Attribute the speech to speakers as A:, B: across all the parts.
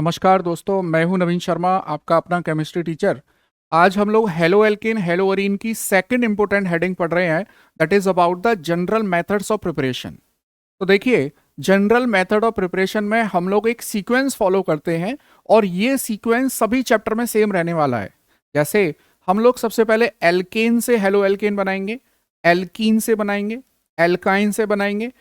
A: नमस्कार दोस्तों, मैं हूं नवीन शर्मा, आपका अपना केमिस्ट्री टीचर। आज हम लोग हेलो एल्केन हेलो अरीन की सेकंड इंपॉर्टेंट हेडिंग पढ़ रहे हैं, that is about the general methods of preparation. तो देखिए, जनरल मेथड ऑफ प्रिपरेशन में हम लोग एक सीक्वेंस फॉलो करते हैं और ये सीक्वेंस सभी चैप्टर में सेम रहने वाला है। जैसे हम लोग सबसे पहले एल्केन से हेलो एल्केन बनाएंगे, एल्कीन से बनाएंगे, एल्काइन से बनाएंगे,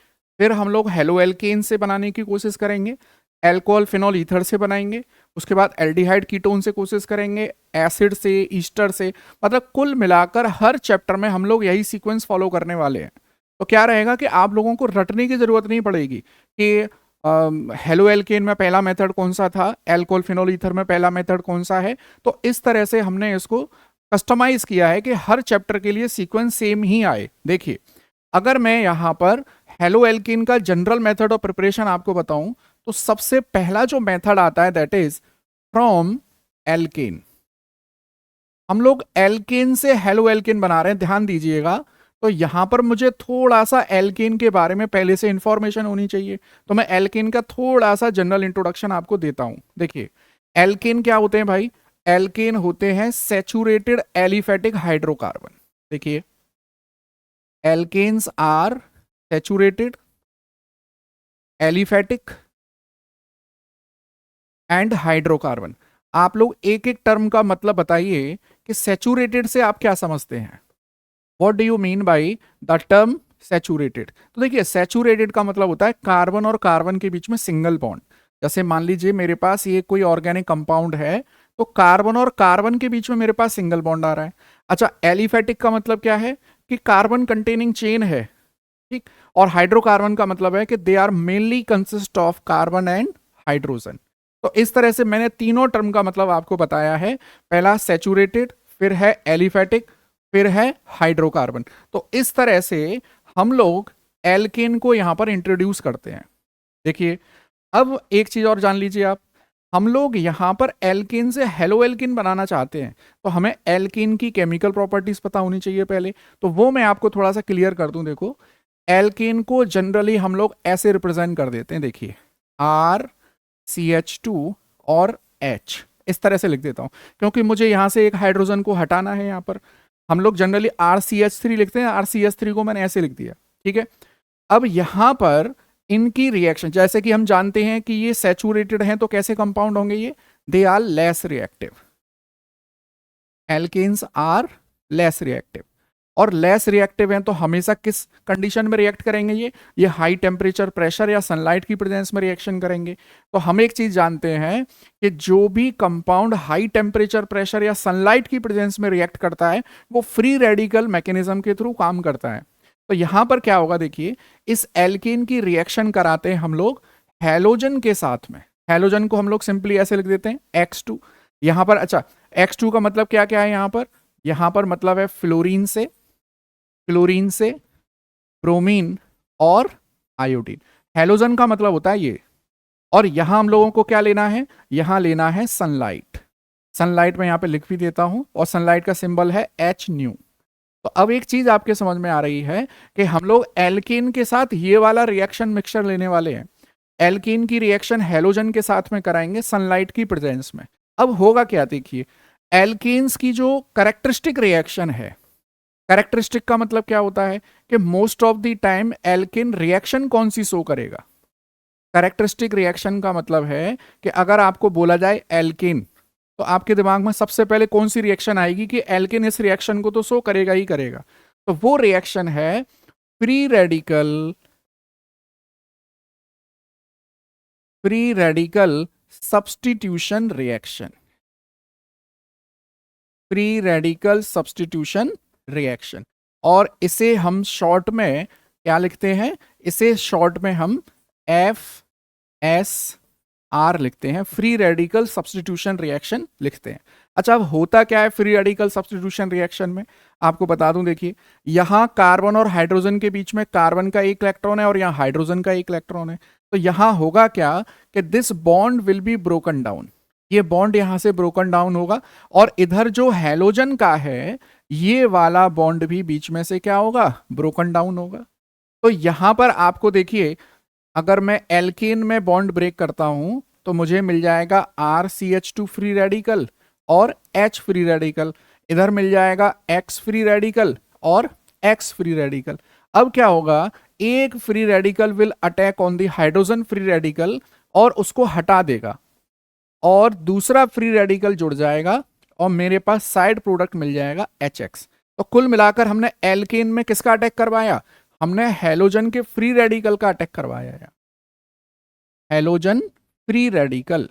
A: फिर हम लोग हेलो एल्केन से बनाने की कोशिश करेंगे, एल्कोहल फिनॉल ईथर से बनाएंगे, उसके बाद एल्डिहाइड कीटोन से कोशिश करेंगे, एसिड से, ईस्टर से। मतलब कुल मिलाकर हर चैप्टर में हम लोग यही सीक्वेंस फॉलो करने वाले हैं। तो क्या रहेगा कि आप लोगों को रटने की जरूरत नहीं पड़ेगी कि हेलो एल्केन में पहला मेथड कौन सा था, एल्कोहल फिनोल ईथर में पहला मेथड कौन सा है। तो इस तरह से हमने इसको कस्टमाइज किया है कि हर चैप्टर के लिए सीक्वेंस सेम ही आए। देखिए, अगर मैं यहाँ पर हेलो एल्केन का जनरल मेथड ऑफ प्रिपरेशन आपको बताऊं, तो सबसे पहला जो मेथड आता है दैट इज फ्रॉम एल्केन। हम लोग एल्केन से हेलो एल्केन बना रहे हैं, ध्यान दीजिएगा। तो यहां पर मुझे थोड़ा सा एल्केन के बारे में पहले से इंफॉर्मेशन होनी चाहिए, तो मैं एल्केन का थोड़ा सा जनरल इंट्रोडक्शन आपको देता हूं। देखिए, एल्केन क्या होते हैं भाई? एल्केन होते हैं सैचुरेटेड एलिफेटिक हाइड्रोकार्बन। देखिए, alkanes are saturated aliphatic and hydrocarbon. आप लोग एक एक टर्म का मतलब बताइए कि सैचुरेटेड से आप क्या समझते हैं। What do you mean by the term saturated? तो देखिए, सैचुरेटेड का मतलब होता है कार्बन और कार्बन के बीच में सिंगल बॉन्ड। जैसे मान लीजिए मेरे पास ये कोई ऑर्गेनिक कंपाउंड है, तो कार्बन और कार्बन के बीच में मेरे पास सिंगल बॉन्ड आ रहा है। अच्छा, एलिफेटिक का मतलब क्या है? कि कार्बन कंटेनिंग चेन है, ठीक। और हाइड्रोकार्बन का मतलब है कि they are mainly consist of carbon and hydrogen. तो इस तरह से मैंने तीनों टर्म का मतलब आपको बताया है। पहला सैचुरेटेड, फिर है एलिफेटिक, फिर है हाइड्रोकार्बन। तो इस तरह से हम लोग एल्केन को यहां पर इंट्रोड्यूस करते हैं। देखिए, अब एक चीज और जान लीजिए आप, हम लोग यहां पर एल्केन से हेलो एल्केन बनाना चाहते हैं, तो हमें एल्केन की केमिकल प्रॉपर्टीज पता होनी चाहिए पहले। तो वो मैं आपको थोड़ा सा क्लियर कर दूं। देखो, एल्केन को जनरली हम लोग ऐसे रिप्रेजेंट कर देते हैं। देखिए, RCH2 और H, इस तरह से लिख देता हूं क्योंकि मुझे यहां से एक हाइड्रोजन को हटाना है। यहां पर हम लोग जनरली RCH3 लिखते हैं, RCH3 को मैंने ऐसे लिख दिया, ठीक है। अब यहां पर इनकी रिएक्शन, जैसे कि हम जानते हैं कि ये सैचुरेटेड हैं, तो कैसे कंपाउंड होंगे ये? They are less reactive. Alkanes are less reactive, और लेस रिएक्टिव हैं तो हमेशा किस कंडीशन में रिएक्ट करेंगे? ये हाई टेम्परेचर, प्रेशर या सनलाइट की प्रेजेंस में रिएक्शन करेंगे। तो हम एक चीज जानते हैं कि जो भी कंपाउंड हाई टेम्परेचर, प्रेशर या सनलाइट की प्रेजेंस में रिएक्ट करता है, वो फ्री रेडिकल मैकेनिज्म के थ्रू काम करता है। तो यहां पर क्या होगा? देखिए, इस एल्केन की रिएक्शन कराते हैं हम लोग हैलोजन के साथ में। हैलोजन को हम लोग सिंपली ऐसे लिख देते हैं X2। यहां पर अच्छा, X2 का मतलब क्या क्या है यहां पर? यहां पर मतलब है फ्लोरीन से, क्लोरीन से, ब्रोमीन और आयोडीन। हैलोजन का मतलब होता है ये। और यहां हम लोगों को क्या लेना है? यहां लेना है सनलाइट। सनलाइट में यहां पे लिख भी देता हूं, और सनलाइट का सिंबल है H न्यू। तो अब एक चीज आपके समझ में आ रही है कि हम लोग एल्कीन के साथ ये वाला रिएक्शन मिक्सचर लेने वाले हैं। एल्कीन की रिएक्शन हैलोजन के साथ में कराएंगे सनलाइट की प्रेजेंस में। अब होगा क्या? देखिए, एल्कीन्स की जो कैरेक्टरिस्टिक रिएक्शन है, कैरेक्टरिस्टिक का मतलब क्या होता है कि most of the time alkene reaction कौन सी शो करेगा? कैरेक्टरिस्टिक रिएक्शन का मतलब है कि अगर आपको बोला जाए एल्किन, तो आपके दिमाग में सबसे पहले कौन सी रिएक्शन आएगी कि एल्किन इस रिएक्शन को तो शो करेगा ही करेगा। तो वो रिएक्शन है free radical, free radical substitution reaction. Free radical substitution reaction, और इसे हम शॉर्ट में क्या लिखते हैं? इसे शॉर्ट में हम FSR लिखते हैं, फ्री रेडिकल सब्सटीट्यूशन रिएक्शन लिखते हैं। अच्छा, अब होता क्या है फ्री रेडिकल सब्सटीट्यूशन रिएक्शन में? आपको बता दूं, देखिए, यहां कार्बन और हाइड्रोजन के बीच में कार्बन का एक इलेक्ट्रॉन है और यहां हाइड्रोजन का एक इलेक्ट्रॉन है। तो यहां होगा क्या कि this bond will be broken down. ये बॉन्ड यहां से ब्रोकन डाउन होगा, और इधर जो हैलोजन का है, ये वाला बॉन्ड भी बीच में से क्या होगा? ब्रोकन डाउन होगा। तो यहां पर आपको देखिए, अगर मैं एल्केन में बॉन्ड ब्रेक करता हूं, तो मुझे मिल जाएगा RCH2 फ्री रेडिकल और H फ्री रेडिकल, इधर मिल जाएगा X फ्री रेडिकल और X फ्री रेडिकल। अब क्या होगा, एक free radical will attack on the hydrogen free radical और उसको हटा देगा, और दूसरा फ्री रेडिकल जुड़ जाएगा और मेरे पास साइड प्रोडक्ट मिल जाएगा HX। तो कुल मिलाकर हमने एल्केन में किसका अटैक करवाया, हमने हैलोजन के फ्री रेडिकल का अटैक करवाया है, हैलोजन फ्री रेडिकल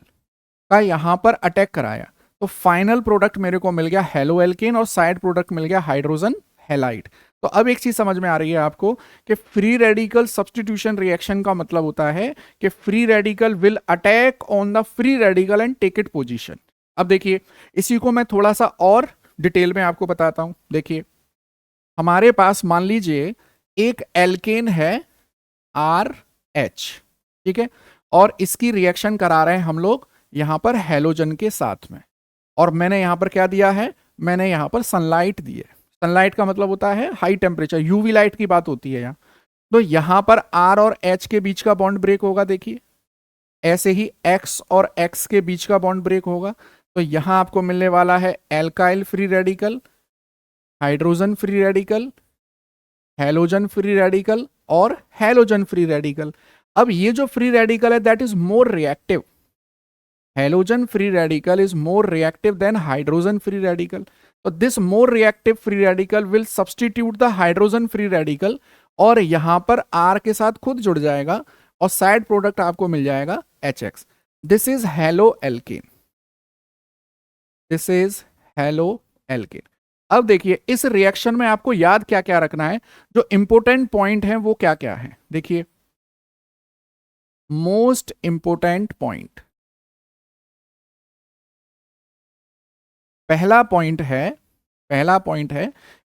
A: का यहां पर अटैक कराया। तो फाइनल प्रोडक्ट मेरे को मिल गया हेलो एल्केन और साइड प्रोडक्ट मिल गया हाइड्रोजन हैलाइड। तो अब एक चीज समझ में आ रही है आपको कि फ्री रेडिकल सब्स्टिट्यूशन रिएक्शन का मतलब होता है कि free radical will attack on the free radical and take it position. अब देखिए, इसी को मैं थोड़ा सा और डिटेल में आपको बताता हूं। देखिए, हमारे पास मान लीजिए एक एल्केन है RH, ठीक है, और इसकी रिएक्शन करा रहे हैं हम लोग यहां पर हैलोजन के साथ में, और मैंने यहां पर क्या दिया है, मैंने यहां पर सनलाइट दी है। सनलाइट का मतलब होता है हाई टेम्परेचर, यूवी लाइट की बात होती है यहाँ। तो यहां पर R और H के बीच का बॉन्ड ब्रेक होगा, देखिए ऐसे ही X और X के बीच का बॉन्ड ब्रेक होगा। तो यहां आपको मिलने वाला है alkyl free radical, hydrogen free radical, halogen free radical और हैलोजन फ्री रेडिकल। अब ये जो फ्री रेडिकल है that is more reactive, halogen free radical is more reactive than hydrogen free radical. So this more reactive free radical will substitute the hydrogen free radical और यहां पर R के साथ खुद जुड़ जाएगा और साइड प्रोडक्ट आपको मिल जाएगा HX। This is halo alkane, this is halo alkane. अब देखिए इस रिएक्शन में आपको याद क्या क्या रखना है, जो इंपोर्टेंट पॉइंट है वो क्या क्या है। देखिए, मोस्ट इंपोर्टेंट पॉइंट, पहला पॉइंट है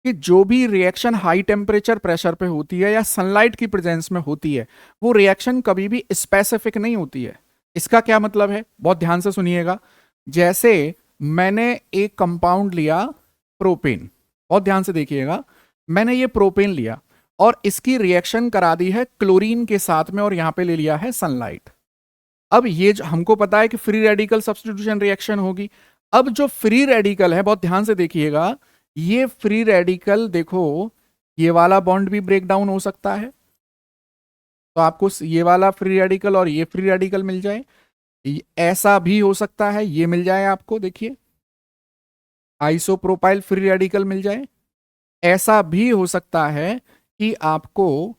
A: कि जो भी रिएक्शन हाई टेम्परेचर प्रेशर पे होती है या सनलाइट की प्रेजेंस में होती है, वो रिएक्शन कभी भी स्पेसिफिक नहीं होती है। इसका क्या मतलब है, बहुत ध्यान से सुनिएगा। जैसे मैंने एक कंपाउंड लिया प्रोपेन, बहुत ध्यान से देखिएगा, मैंने ये प्रोपेन लिया और इसकी रिएक्शन करा दी है क्लोरीन के साथ में और यहां पे ले लिया है सनलाइट। अब ये हमको पता है कि फ्री रेडिकल सब्स्टिट्यूशन रिएक्शन होगी। अब जो फ्री रेडिकल है, बहुत ध्यान से देखिएगा, ये फ्री रेडिकल देखो, ये वाला बॉन्ड भी ब्रेक डाउन हो सकता है, तो आपको ये वाला फ्री रेडिकल और ये फ्री रेडिकल मिल जाए। ऐसा भी हो सकता है, ये मिल जाए आपको, देखिए आइसोप्रोपाइल फ्री रेडिकल मिल जाए। ऐसा भी हो सकता है कि आपको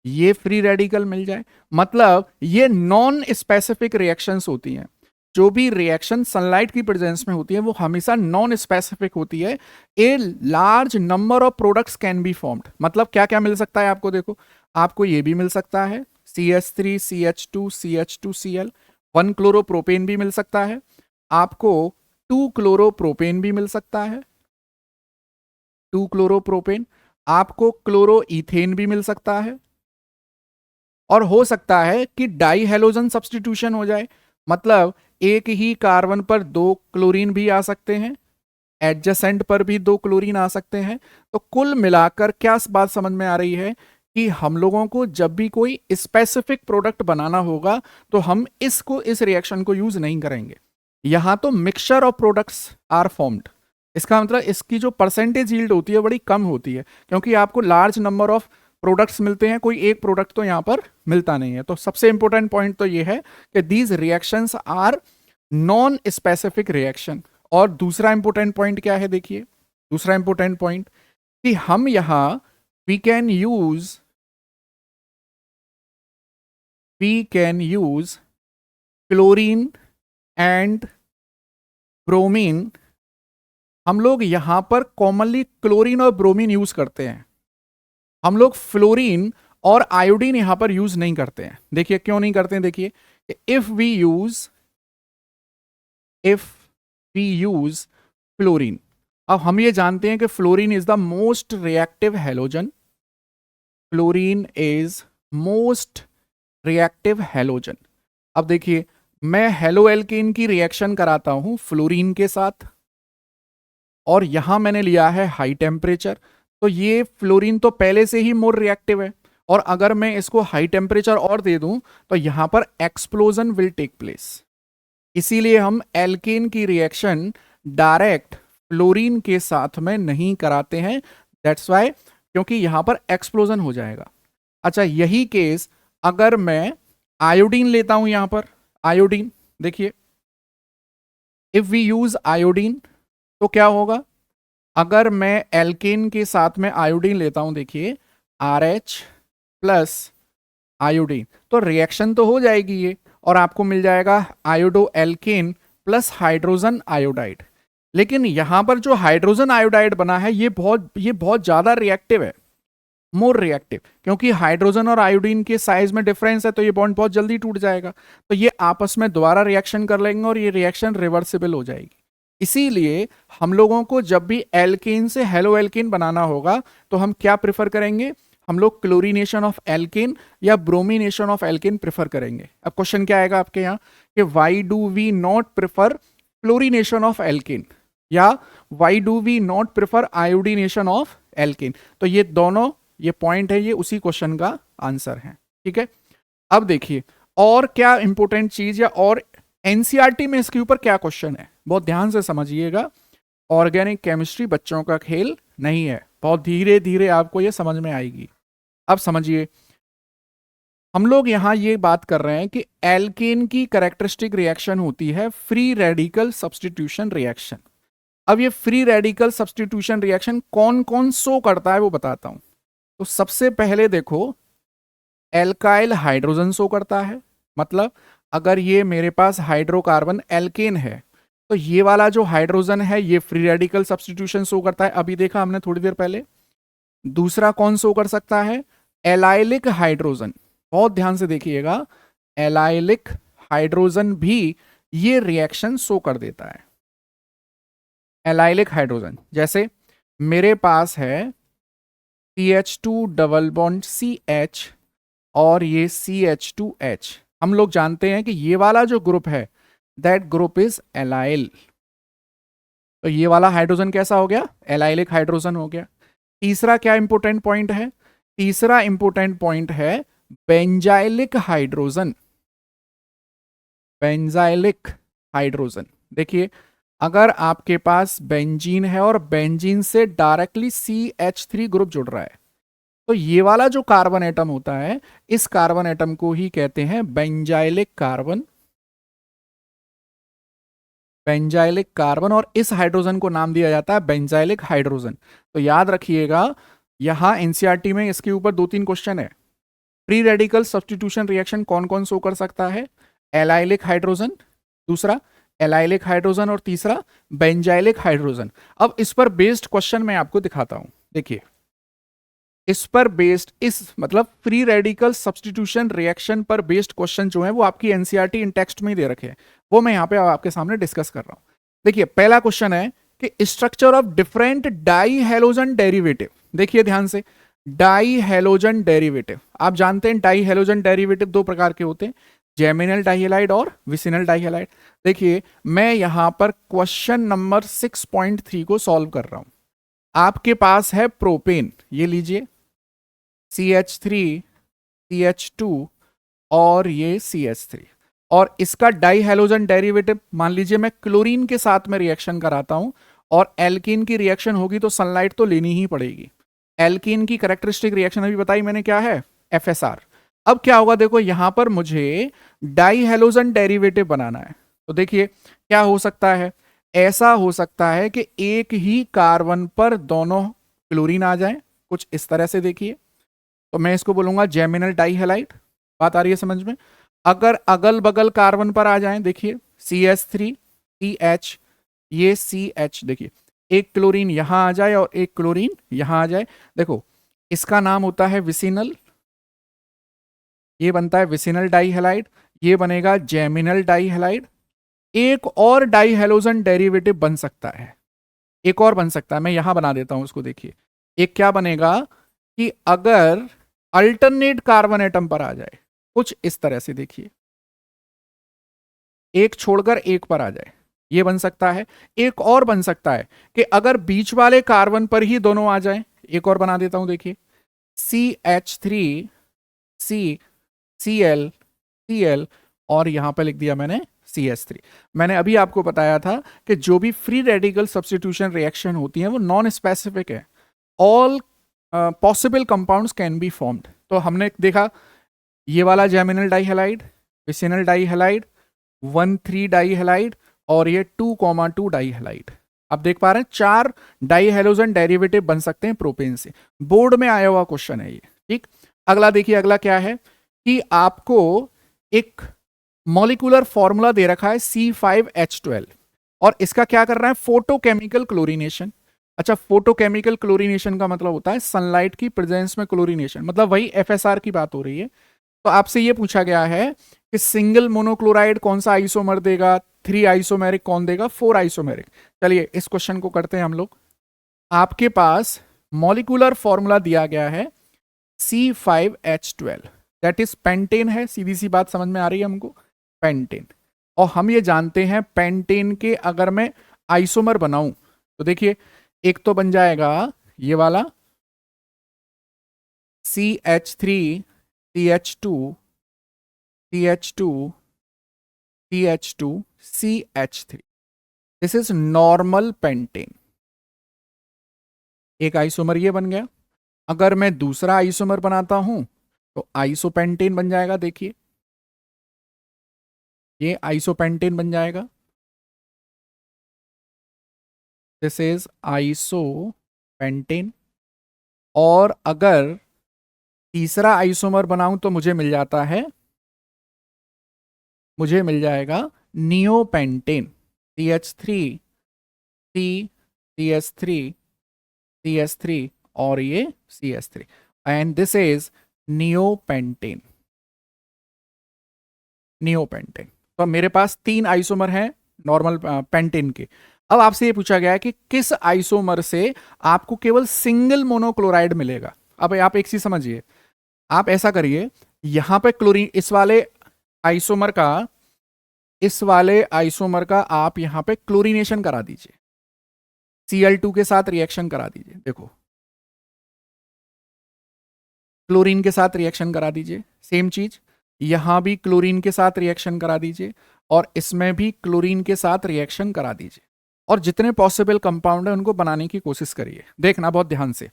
A: ये फ्री रेडिकल मिल जाए। मतलब ये नॉन स्पेसिफिक रिएक्शंस होती हैं। जो भी रिएक्शन सनलाइट की प्रेजेंस में होती है वो हमेशा नॉन स्पेसिफिक होती है। A large number of products can be formed. मतलब क्या क्या मिल सकता है आपको, देखो आपको ये भी मिल सकता है CH3 CH2 CH2Cl, 1 क्लोरोप्रोपेन भी मिल सकता है, आपको 2 क्लोरोप्रोपेन भी मिल सकता है, 2 क्लोरोप्रोपेन, आपको क्लोरो इथेन भी मिल सकता है, और हो सकता है कि डाई हेलोजन सब्स्टिट्यूशन हो जाए। मतलब एक ही कार्बन पर 2 क्लोरीन भी आ सकते हैं, एडजेसेंट पर भी 2 क्लोरीन आ सकते हैं। तो कुल मिलाकर क्या बात समझ में आ रही है कि हम लोगों को जब भी कोई स्पेसिफिक प्रोडक्ट बनाना होगा तो हम इस रिएक्शन को यूज नहीं करेंगे। यहां तो mixture of products are formed. इसका मतलब इसकी जो परसेंटेज यील्ड होती है बड़ी कम होती है, क्योंकि आपको लार्ज नंबर ऑफ प्रोडक्ट्स मिलते हैं, कोई एक प्रोडक्ट तो यहां पर मिलता नहीं है। तो सबसे इंपॉर्टेंट पॉइंट तो ये है कि these reactions are non specific reaction. और दूसरा इंपॉर्टेंट पॉइंट क्या है, देखिए दूसरा इंपॉर्टेंट पॉइंट कि हम यहां we can use chlorine and bromine. हम लोग यहां पर कॉमनली क्लोरीन और ब्रोमीन यूज करते हैं, हम लोग फ्लोरीन और आयोडीन यहां पर यूज नहीं करते हैं। देखिए क्यों नहीं करते हैं, देखिए इफ वी यूज फ्लोरीन, अब हम ये जानते हैं कि fluorine is the most reactive halogen, fluorine is most reactive halogen. अब देखिए मैं हेलो एल्केन की रिएक्शन कराता हूं फ्लोरीन के साथ और यहां मैंने लिया है हाई टेम्परेचर, तो ये फ्लोरीन तो पहले से ही मोर रिएक्टिव है और अगर मैं इसको हाई टेम्परेचर और दे दूं तो यहां पर एक्सप्लोजन विल टेक प्लेस। इसीलिए हम एल्केन की रिएक्शन डायरेक्ट फ्लोरीन के साथ में नहीं कराते हैं, दैट्स वाई, क्योंकि यहां पर एक्सप्लोजन हो जाएगा। अच्छा, यही केस अगर मैं आयोडीन लेता हूं, यहां पर आयोडीन देखिए, इफ वी यूज आयोडीन तो क्या होगा, अगर मैं एल्केन के साथ में आयोडीन लेता हूं, देखिए RH प्लस आयोडीन, तो रिएक्शन तो हो जाएगी ये, और आपको मिल जाएगा iodo alkane plus hydrogen iodide. लेकिन यहां पर जो हाइड्रोजन आयोडाइड बना है ये बहुत ज्यादा रिएक्टिव है, मोर रिएक्टिव, क्योंकि हाइड्रोजन और आयोडीन के साइज में डिफरेंस है, तो ये बॉन्ड बहुत जल्दी टूट जाएगा, तो ये आपस में दोबारा रिएक्शन कर लेंगे और ये रिएक्शन रिवर्सिबल हो जाएगी। इसीलिए हम लोगों को जब भी एल्केन से हेलो एल्केन बनाना होगा तो हम क्या प्रेफर करेंगे, हम लोग क्लोरीनेशन ऑफ एल्केन या ब्रोमिनेशन ऑफ एल्केन प्रेफर करेंगे। अब क्वेश्चन क्या आएगा आपके यहाँ कि why do we not prefer chlorination of alkane, या why do we not prefer iodination of alkane. तो ये दोनों ये पॉइंट है, ये उसी क्वेश्चन का आंसर है। ठीक है, अब देखिए और क्या इंपॉर्टेंट चीज, या और एनसीईआरटी में इसके ऊपर क्या क्वेश्चन है, बहुत ध्यान से समझिएगा। ऑर्गेनिक केमिस्ट्री बच्चों का खेल नहीं है, बहुत धीरे धीरे आपको ये समझ में आएगी। अब समझिए, हम लोग यहां ये बात कर रहे हैं कि एल्केन की कैरेक्टरिस्टिक रिएक्शन होती है फ्री रेडिकल सब्स्टिट्यूशन रिएक्शन। अब ये फ्री रेडिकल सब्स्टिट्यूशन रिएक्शन कौन कौन सो करता है वो बताता हूं। तो सबसे पहले देखो, एल्काइल हाइड्रोजन शो करता है, मतलब अगर ये मेरे पास हाइड्रोकार्बन एल्केन है तो ये वाला जो हाइड्रोजन है ये फ्री रेडिकल सब्स्टिट्यूशन शो करता है, अभी देखा हमने थोड़ी देर पहले। दूसरा कौन शो कर सकता है, एलाइलिक हाइड्रोजन, बहुत ध्यान से देखिएगा, एलाइलिक हाइड्रोजन भी ये रिएक्शन शो कर देता है। एलाइलिक हाइड्रोजन जैसे मेरे पास है CH2 डबल बॉन्ड CH और ये CH2H, हम लोग जानते हैं कि ये वाला जो ग्रुप है दैट ग्रुप इज एलाइल, तो ये वाला हाइड्रोजन कैसा हो गया, एलाइलिक हाइड्रोजन हो गया। तीसरा क्या इंपॉर्टेंट पॉइंट है, तीसरा इंपॉर्टेंट पॉइंट है बेंजाइलिक हाइड्रोजन। बेंजाइलिक हाइड्रोजन देखिए, अगर आपके पास बेंजीन है और बेंजीन से डायरेक्टली CH3 ग्रुप जुड़ रहा है तो ये वाला जो कार्बन एटम होता है, इस कार्बन एटम को ही कहते हैं बेंजाइलिक कार्बन। बेंजाइलिक कार्बन, और इस हाइड्रोजन को नाम दिया जाता है बेंजाइलिक हाइड्रोजन। तो याद रखिएगा, यहां एनसीईआरटी में इसके ऊपर 2-3 क्वेश्चन है। फ्री रेडिकल सब्स्टिट्यूशन रिएक्शन कौन कौन शो कर सकता है, एलाइलिक हाइड्रोजन, दूसरा एलाइलिक हाइड्रोजन, और तीसरा बेंजाइलिक हाइड्रोजन। अब इस पर बेस्ड क्वेश्चन मैं आपको दिखाता हूं, देखिए इस पर बेस्ड, इस मतलब फ्री रेडिकल सब्स्टिट्यूशन रिएक्शन पर बेस्ड क्वेश्चन जो है वो आपकी एनसीईआरटी इन टेक्स्ट में ही दे रखे हैं, वो मैं यहां पे आपके सामने डिस्कस कर रहा हूं। देखिए पहला क्वेश्चन है कि structure of different die halogen derivative, देखिए ध्यान से, डाई हेलोजन डेरिवेटिव, आप जानते हैं डाई हेलोजन डेरिवेटिव 2 प्रकार के होते हैं, जेमिनल डाइहेलाइड और विसिनल डाइहेलाइड। देखिए मैं यहां पर क्वेश्चन नंबर 6.3 को सॉल्व कर रहा हूं। आपके पास है प्रोपेन, ये लीजिए CH3 CH2 और ये CH3, और इसका डाई हेलोजन डेरिवेटिव मान लीजिए मैं क्लोरीन के साथ में रिएक्शन कराता हूं, और एल्कीन की रिएक्शन होगी तो सनलाइट तो लेनी ही पड़ेगी। एल्कीन की कैरेक्टरिस्टिक रिएक्शन अभी बताई मैंने क्या है, FSR। अब क्या होगा, देखो यहां पर मुझे डाई हेलोजन डेरिवेटिव बनाना है, तो देखिए क्या हो सकता है, ऐसा हो सकता है कि एक ही कार्बन पर दोनों क्लोरीन आ जाए, कुछ इस तरह से देखिए, तो मैं इसको बोलूंगा जेमिनल डाइहेलाइड। बात आ रही है समझ में। अगर अगल बगल कार्बन पर आ जाएं, देखिए CH3 CH, ये CH, देखिए एक क्लोरीन यहां आ जाए और एक क्लोरीन यहां आ जाए, देखो इसका नाम होता है विसिनल, ये बनता है विसिनल डाइहेलाइड, ये बनेगा जेमिनल डाइहेलाइड। एक और डाइहेलोजन डेरिवेटिव बन सकता है, एक और बन सकता है, मैं यहां बना देता हूं उसको, देखिए एक क्या बनेगा कि अगर अल्टरनेट कार्बन एटम पर आ जाए, कुछ इस तरह से देखिए, एक छोड़कर एक पर आ जाए, ये बन सकता है। एक और बन सकता है कि अगर बीच वाले कार्बन पर ही दोनों आ जाए, एक और बना देता हूं, देखिए CH3 CCl और यहां पे लिख दिया मैंने CH3। मैंने अभी आपको बताया था कि जो भी फ्री रेडिकल सब्स्टिट्यूशन रिएक्शन होती है वो नॉन स्पेसिफिक है, all possible compounds can be formed. तो हमने देखा ये वाला जेमिनल डाइहैलाइड, विसिनल डाइहैलाइड, 1,3 डाइहैलाइड और ये 2,2 डाइहैलाइड। आप देख पा रहे हैं 4 डाइहैलोजन डेरिवेटिव बन सकते हैं प्रोपेन से। बोर्ड में आया हुआ क्वेश्चन है ये, ठीक। अगला देखिए, अगला क्या है कि आपको एक मॉलिक्यूलर फॉर्मूला दे रखा है C5H12 और इसका क्या करना है, फोटोकेमिकल क्लोरीनेशन। अच्छा, फोटोकेमिकल क्लोरीनेशन का मतलब होता है सनलाइट की प्रेजेंस में क्लोरीनेशन, मतलब वही FSR की बात हो रही है। तो आपसे ये पूछा गया है कि सिंगल मोनोक्लोराइड कौन सा आइसोमर देगा, 3 आइसोमेरिक कौन देगा, 4 आइसोमेरिक। चलिए इस क्वेश्चन को करते हैं हम लोग। आपके पास मॉलिक्यूलर फॉर्मूला दिया गया है C5H12, दैट इज पेंटेन है, सीधी सी बात समझ में आ रही है हमको, पेंटेन। और हम ये जानते हैं पेंटेन के अगर मैं आइसोमर बनाऊं तो देखिए एक तो बन जाएगा ये वाला CH3 CH2 CH2 CH2 CH3, this is normal pentane. एक आइसोमर ये बन गया। अगर मैं दूसरा आइसोमर बनाता हूं तो आइसोपेंटेन बन जाएगा। देखिए ये आइसोपेंटेन बन जाएगा, दिस इज आइसोपेंटेन। और अगर तीसरा आइसोमर बनाऊं तो मुझे मिल जाता है, मुझे मिल जाएगा neopentane, CH3 C CH3 CH3 और ये CH3 and this is neopentane. Neopentane. तो मेरे पास 3 आइसोमर हैं नॉर्मल पेंटेन के। अब आपसे ये पूछा गया है कि किस आइसोमर से आपको केवल सिंगल मोनोक्लोराइड मिलेगा। अब आप एक चीज समझिए, आप ऐसा करिए, यहां पे क्लोरीन इस वाले आइसोमर का आप यहां पे क्लोरीनेशन करा दीजिए, Cl2 के साथ रिएक्शन करा दीजिए। देखो क्लोरीन के साथ रिएक्शन करा दीजिए, सेम चीज यहां भी क्लोरीन के साथ रिएक्शन करा दीजिए और इसमें भी क्लोरीन के साथ रिएक्शन करा दीजिए और जितने पॉसिबल कंपाउंड है उनको बनाने की कोशिश करिए। देखना बहुत ध्यान से,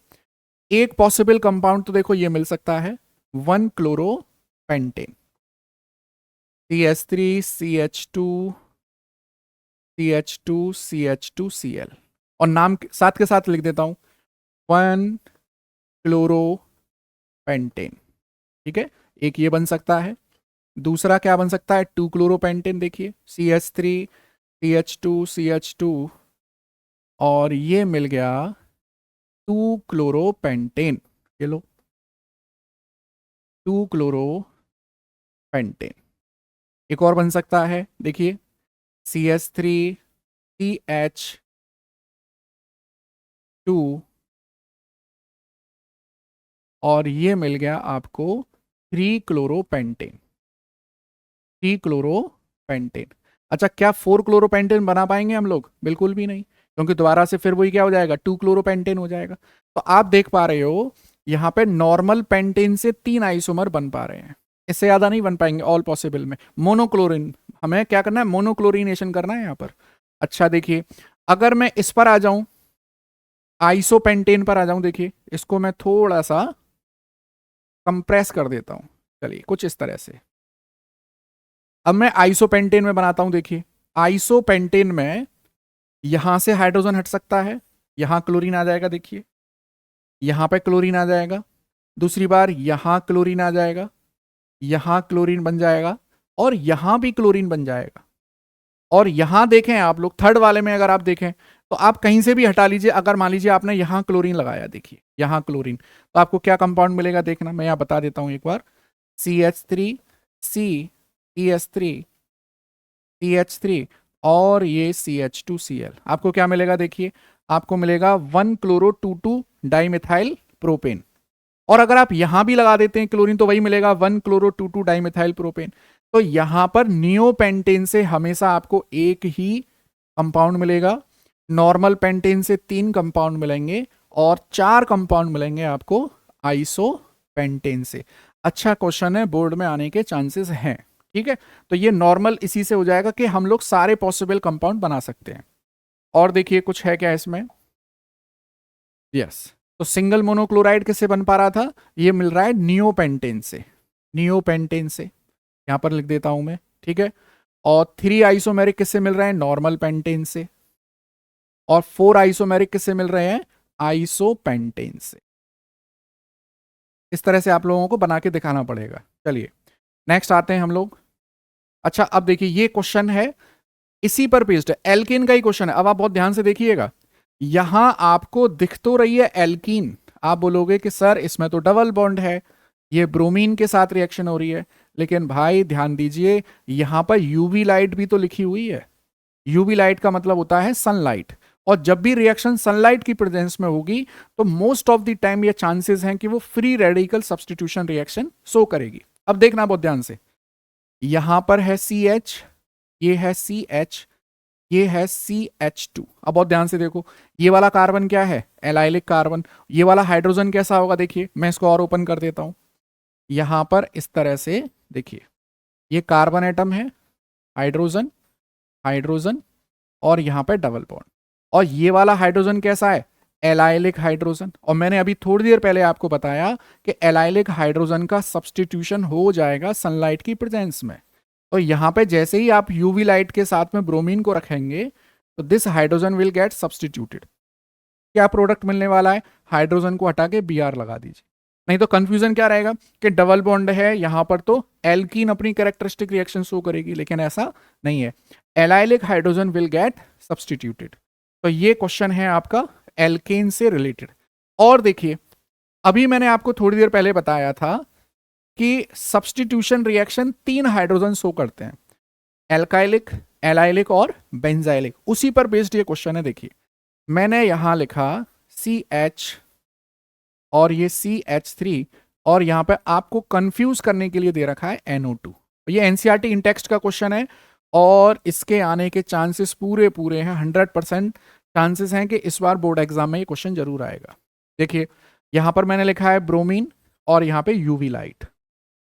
A: एक पॉसिबल कंपाउंड तो देखो ये मिल सकता है 1 क्लोरोपेंटेन, CH3 CH2 CH2 CH2 Cl और नाम साथ के साथ लिख देता हूं 1 क्लोरोपेंटेन। ठीक है, एक ये बन सकता है। दूसरा क्या बन सकता है, 2 क्लोरोपेंटेन। देखिए CH3 CH2 CH2 और ये मिल गया 2 क्लोरोपेंटेन। ये लो 2 क्लोरोपेंटेन। एक और बन सकता है, देखिए CH3 CH2 और ये मिल गया आपको 3 क्लोरोपेंटेन। 3 क्लोरोपेंटेन। अच्छा, क्या 4 क्लोरोपेंटेन बना पाएंगे हम लोग? बिल्कुल भी नहीं, क्योंकि दोबारा से फिर वही क्या हो जाएगा, 2 क्लोरोपेंटेन हो जाएगा। तो आप देख पा रहे हो यहाँ पे नॉर्मल पेंटेन से 3 आइसोमर बन पा रहे हैं, इससे ज्यादा नहीं बन पाएंगे ऑल पॉसिबल में। मोनोक्लोरिन, हमें क्या करना है, मोनोक्लोरिनेशन करना है यहाँ पर। अच्छा देखिए, अगर मैं इस पर आ जाऊं, आइसोपेंटेन पर आ जाऊं, देखिए इसको मैं थोड़ा सा कंप्रेस कर देता हूं। चलिए कुछ इस तरह से अब मैं आइसोपेंटेन में बनाता हूं। देखिए आइसोपेंटेन में यहां से हाइड्रोजन हट सकता है, यहां क्लोरीन आ जाएगा। देखिए यहां पे क्लोरीन आ जाएगा, दूसरी बार यहां क्लोरीन आ जाएगा, यहां क्लोरीन बन जाएगा और यहां भी क्लोरीन बन जाएगा। और यहां देखें आप लोग, थर्ड वाले में अगर आप देखें तो आप कहीं से भी हटा लीजिए, अगर मान लीजिए आपने यहां क्लोरीन लगाया, देखिए यहां क्लोरीन, तो आपको क्या कंपाउंड मिलेगा देखना, मैं यहां बता देता हूं एक बार। CH3 C CH3 CH3 और ये CH2 Cl, आपको क्या मिलेगा, देखिए आपको मिलेगा 1 क्लोरो 2 डाइमिथाइल प्रोपेन। और अगर आप यहां भी लगा देते हैं क्लोरीन तो वही मिलेगा 1 क्लोरो 2 डाइमिथाइल प्रोपेन। तो यहां पर नियोपेंटेन से हमेशा आपको एक ही कंपाउंड मिलेगा, नॉर्मल पेंटेन से 3 कंपाउंड मिलेंगे और 4 कंपाउंड मिलेंगे आपको आइसोपेंटेन से। अच्छा क्वेश्चन है, बोर्ड में आने के चांसेस हैं। ठीक है, तो ये नॉर्मल इसी से हो जाएगा कि हम लोग सारे पॉसिबल कंपाउंड बना सकते हैं। और देखिए कुछ है क्या इसमें। यस, तो सिंगल मोनोक्लोराइड किससे बन पा रहा था, ये मिल रहा है नियोपेंटेन से। नियोपेंटेन से यहां पर लिख देता हूं मैं। ठीक है, और 3 आइसोमेरिक किससे मिल रहे हैं, नॉर्मल पेंटेन से। और 4 आइसोमेरिक किससे मिल रहे हैं, आइसोपेंटेन से। इस तरह से आप लोगों को बना के दिखाना पड़ेगा। चलिए नेक्स्ट आते हैं हम लोग। अच्छा अब देखिए ये क्वेश्चन है, इसी पर बेस्ड है, एल्कीन का ही क्वेश्चन है। अब आप बहुत ध्यान से देखिएगा, यहां आपको दिख तो रही है एल्कीन, आप बोलोगे कि सर इसमें तो डबल बॉन्ड है, ये ब्रोमीन के साथ रिएक्शन हो रही है। लेकिन भाई ध्यान दीजिए, यहां पर यूवी लाइट भी तो लिखी हुई है। यूवी लाइट का मतलब होता है सनलाइट, और जब भी रिएक्शन सनलाइट की प्रेजेंस में होगी तो मोस्ट ऑफ द टाइम ये चांसेस हैं कि वो free radical substitution reaction show करेगी। अब देखना बहुत ध्यान से, यहां पर है CH, ये है CH, ये है CH2। अब बहुत ध्यान से देखो, ये वाला कार्बन क्या है, एलाइलिक कार्बन। ये वाला हाइड्रोजन कैसा होगा, देखिए मैं इसको और ओपन कर देता हूं। यहां पर इस तरह से देखिए, ये कार्बन एटम है, हाइड्रोजन, हाइड्रोजन, और यहां पर डबल बॉन्ड। और ये वाला हाइड्रोजन कैसा है, एलाइलिक हाइड्रोजन। और मैंने अभी थोड़ी देर पहले आपको बताया कि एलाइलिक हाइड्रोजन का सब्सटीट्यूशन हो जाएगा सनलाइट की प्रेजेंस में। तो यहां पे जैसे ही आप यूवी लाइट के साथ में ब्रोमीन को रखेंगे तो this hydrogen will get substituted. क्या प्रोडक्ट मिलने वाला है, हाइड्रोजन को हटा के Br लगा दीजिए। नहीं तो कंफ्यूजन क्या रहेगा कि डबल बॉन्ड है यहां पर, तो एल्कीन अपनी कैरेक्टरिस्टिक रिएक्शन शो करेगी, लेकिन ऐसा नहीं है, allylic hydrogen will get substituted. तो ये क्वेश्चन है आपका एल्केन से रिलेटेड। और देखिए अभी मैंने आपको थोड़ी देर पहले बताया था कि सब्सटीट्यूशन रिएक्शन 3 हाइड्रोजन शो करते हैं, एल्काइलिक, एलाइलिक और बेंजाइलिक। उसी पर बेस्ड ये क्वेश्चन है। देखिए मैंने यहां लिखा CH और ये CH3, और यहां पे आपको कंफ्यूज करने के लिए दे रखा है NO2। ये एनसीईआरटी इन टेक्स्ट का क्वेश्चन है, और इसके आने के चांसेस पूरे पूरे हैं, 100% चांसेस हैं कि इस बार बोर्ड एग्जाम में ये क्वेश्चन जरूर आएगा। देखिए यहां पर मैंने लिखा है ब्रोमीन, और यहां पे यूवी लाइट।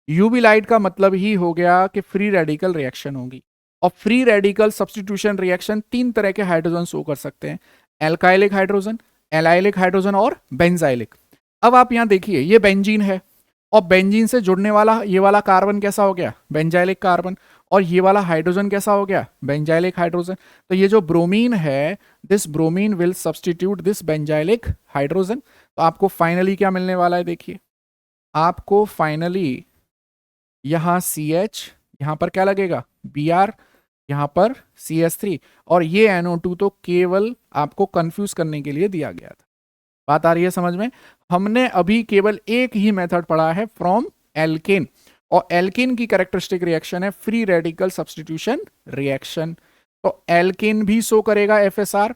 A: यूवी लाइट का मतलब ही हो गया कि फ्री रेडिकल रिएक्शन होगी, और फ्री रेडिकल सब्सटीट्यूशन रिएक्शन 3 तरह के हाइड्रोजन शो कर सकते हैं, एल्काइलिक हाइड्रोजन, एलाइलिक हाइड्रोजन और बेंजाइलिक। अब आप यहां देखिए ये बेंजीन है, और बेंजीन से जुड़ने वाला ये वाला कार्बन कैसा हो गया, बेंजाइलिक कार्बन, और ये वाला हाइड्रोजन कैसा हो गया, बेंजाइलिक हाइड्रोजन। तो ये जो ब्रोमीन है, this bromine will substitute this benzylic hydrogen. तो आपको फाइनली क्या मिलने वाला है, देखिए आपको फाइनली यहां CH, यहां पर क्या लगेगा Br, यहां पर CH3, और ये NO2 तो केवल आपको कंफ्यूज करने के लिए दिया गया था। बात आ रही है समझ में। हमने अभी केवल एक ही मेथड पढ़ा है फ्रॉम एल्केन, और एल्केन की कैरेक्टरिस्टिक रिएक्शन है फ्री रेडिकल सब्सटीट्यूशन रिएक्शन। तो एल्केन भी शो करेगा FSR,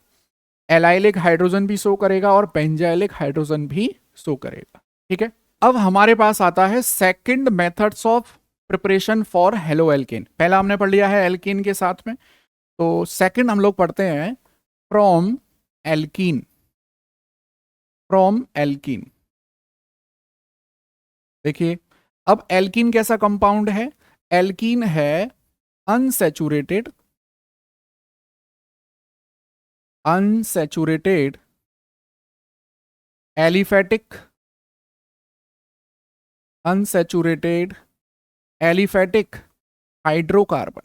A: एलाइलिक हाइड्रोजन भी शो करेगा, और बेंजाइलिक हाइड्रोजन भी शो करेगा। ठीक है, अब हमारे पास आता है second methods of preparation for halo alkane. पहला हमने पढ़ लिया है एल्कीन के साथ में, तो सेकंड हम लोग पढ़ते हैं फ्रॉम एल्कीन। फ्रॉम एल्कीन देखिए, अब एल्कीन कैसा कंपाउंड है, एल्कीन है unsaturated, unsaturated aliphatic, unsaturated aliphatic hydrocarbon,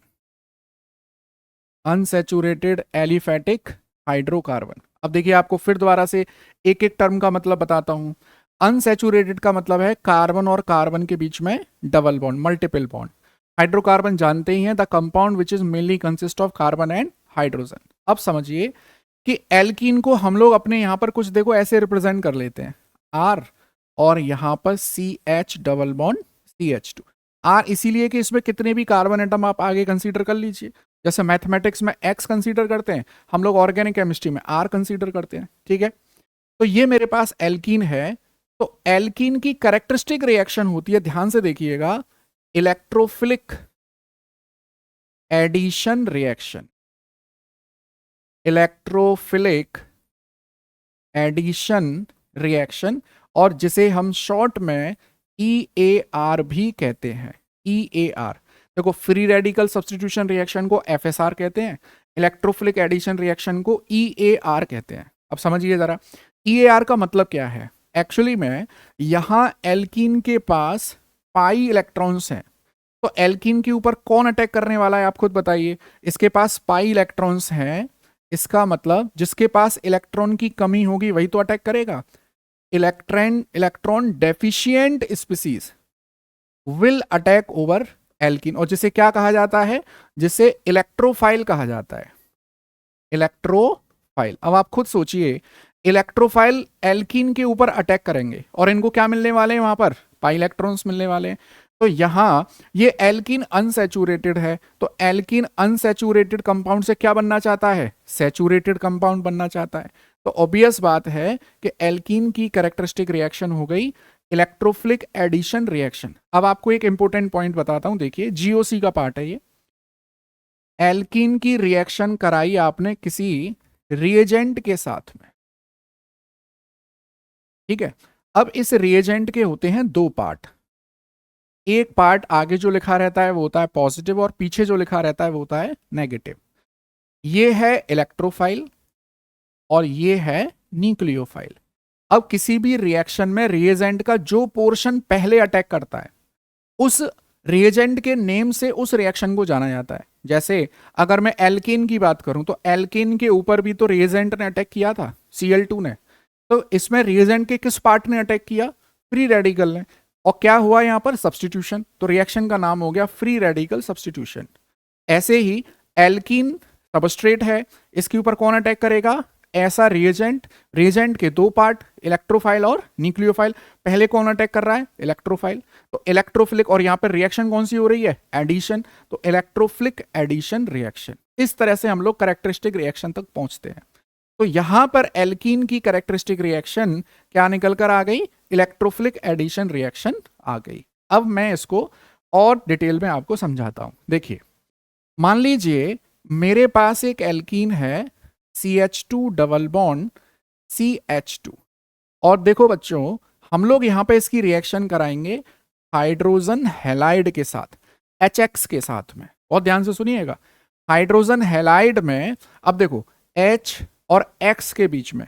A: unsaturated aliphatic hydrocarbon. अब देखिए आपको फिर दोबारा से एक एक टर्म का मतलब बताता हूं। अनसैचुरेटेड का मतलब है कार्बन और कार्बन के बीच में double bond, multiple bond. Hydrocarbon जानते ही हैं, the compound which is mainly consist of carbon and hydrogen. अब समझिए कि एल्कीन को हम लोग अपने यहां पर कुछ देखो ऐसे रिप्रेजेंट कर लेते हैं, R, और यहां पर CH double bond CH2। R इसीलिए कि इसमें कितने भी कार्बन एटम आप आगे कंसीडर कर लीजिए, जैसे मैथमेटिक्स में X कंसीडर करते हैं, हम लोग ऑर्गेनिक केमिस्ट्री में R कंसीडर करते हैं। ठीक है, तो ये मेरे पास एल्कीन है। तो एल्कीन की कैरेक्टरिस्टिक रिएक्शन होती है, ध्यान से देखिएगा, electrophilic addition reaction, electrophilic addition reaction, और जिसे हम शॉर्ट में EAR भी कहते हैं, EAR। देखो, फ्री रेडिकल सब्स्टिट्यूशन रिएक्शन को FSR कहते हैं, इलेक्ट्रोफिलिक एडिशन रिएक्शन को EAR कहते हैं। अब समझिए जरा, EAR का मतलब क्या है। एक्चुअली में यहां एल्कीन के पास पाई इलेक्ट्रॉन्स हैं, तो एल्कीन के ऊपर कौन अटैक करने वाला है, आप खुद बताइए। इसके पास पाई इलेक्ट्रॉन्स हैं, इसका मतलब जिसके पास इलेक्ट्रॉन की कमी होगी वही तो अटैक करेगा। Electron deficient species will attack over alkene, और जिसे क्या कहा जाता है, जिसे इलेक्ट्रोफाइल कहा जाता है, इलेक्ट्रोफाइल। अब आप खुद सोचिए, इलेक्ट्रोफाइल एल्कीन के ऊपर अटैक करेंगे और इनको क्या मिलने वाले हैं, वहां पर पाई इलेक्ट्रॉन्स मिलने वाले हैं। तो यहां ये एल्कीन अनसैचुरेटेड है, तो एल्कीन अनसैचुरेटेड कंपाउंड से क्या बनना चाहता है, सैचुरेटेड कंपाउंड बनना चाहता है। तो ऑब्वियस बात है कि एल्कीन की कैरेक्टरिस्टिक रिएक्शन हो गई इलेक्ट्रोफिलिक एडिशन रिएक्शन। अब आपको एक इंपॉर्टेंट पॉइंट बताता हूं, देखिए जीओसी का पार्ट है ये। एल्कीन की रिएक्शन कराई आपने किसी रिएजेंट के साथ में, ठीक है। अब इस रिएजेंट के होते हैं दो पार्ट, एक पार्ट आगे जो लिखा रहता है वो होता है पॉजिटिव, और पीछे जो लिखा रहता है वो होता है नेगेटिव। ये है इलेक्ट्रोफाइल और ये है न्यूक्लियोफाइल। अब किसी भी रिएक्शन में रिएजेंट का जो पोर्शन पहले अटैक करता है, उस रिएजेंट के नेम से उस रिएक्शन को जाना जाता है। जैसे अगर मैं एल्केन की बात करूं, तो एल्केन के ऊपर भी तो रिएजेंट ने अटैक किया था, Cl2 ने। तो इसमें रिएजेंट के किस पार्ट ने अटैक किया, फ्री रेडिकल ने। और क्या हुआ यहां पर, सब्स्टिट्यूशन। तो रिएक्शन का नाम हो गया फ्री रेडिकल सब्स्टिट्यूशन। ऐसे ही एल्कीन सबस्ट्रेट है, इसके ऊपर कौन अटैक करेगा, ऐसा रिएजेंट। रिएजेंट के दो पार्ट, इलेक्ट्रोफाइल और न्यूक्लियोफाइल। पहले कौन अटैक कर रहा है, इलेक्ट्रोफाइल। तो इलेक्ट्रोफिलिक, और यहां पर रिएक्शन कौन सी हो रही है, एडिशन। तो इलेक्ट्रोफिलिक एडिशन रिएक्शन। इस तरह से हम लोग कैरेक्टरिस्टिक रिएक्शन तक पहुंचते हैं। तो यहां पर एल्कीन की कैरेक्टरिस्टिक रिएक्शन क्या निकल कर आ गई, इलेक्ट्रोफिलिक एडिशन रिएक्शन आ गई। अब मैं इसको और डिटेल में आपको समझाता हूं। देखिए, मान लीजिए मेरे पास एक एल्कीन है CH2 डबल बॉन्ड CH2, और देखो बच्चों, हम लोग यहां पे इसकी रिएक्शन कराएंगे हाइड्रोजन हैलाइड के साथ, HX के साथ में। बहुत ध्यान से सुनिएगा, हाइड्रोजन हैलाइड में अब देखो H और X के बीच में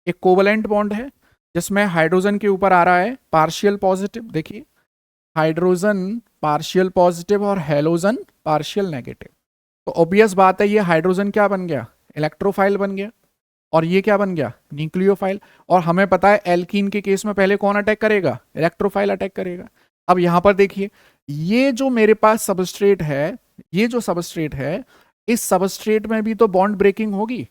A: एक कोवलेंट बॉन्ड है, जिसमें हाइड्रोजन के ऊपर आ रहा है पार्शियल पॉजिटिव। देखिए, हाइड्रोजन पार्शियल पॉजिटिव और हेलोजन पार्शियल नेगेटिव। तो ऑब्वियस बात है, ये हाइड्रोजन क्या बन गया, इलेक्ट्रोफाइल बन गया, और ये क्या बन गया, न्यूक्लियोफाइल। और हमें पता है एल्कीन के केस में पहले कौन अटैक करेगा, इलेक्ट्रोफाइल अटैक करेगा। अब यहां पर देखिए, ये जो मेरे पास सबस्ट्रेट है, ये जो सबस्ट्रेट है, इस सबस्ट्रेट में भी तो बॉन्ड ब्रेकिंग होगी।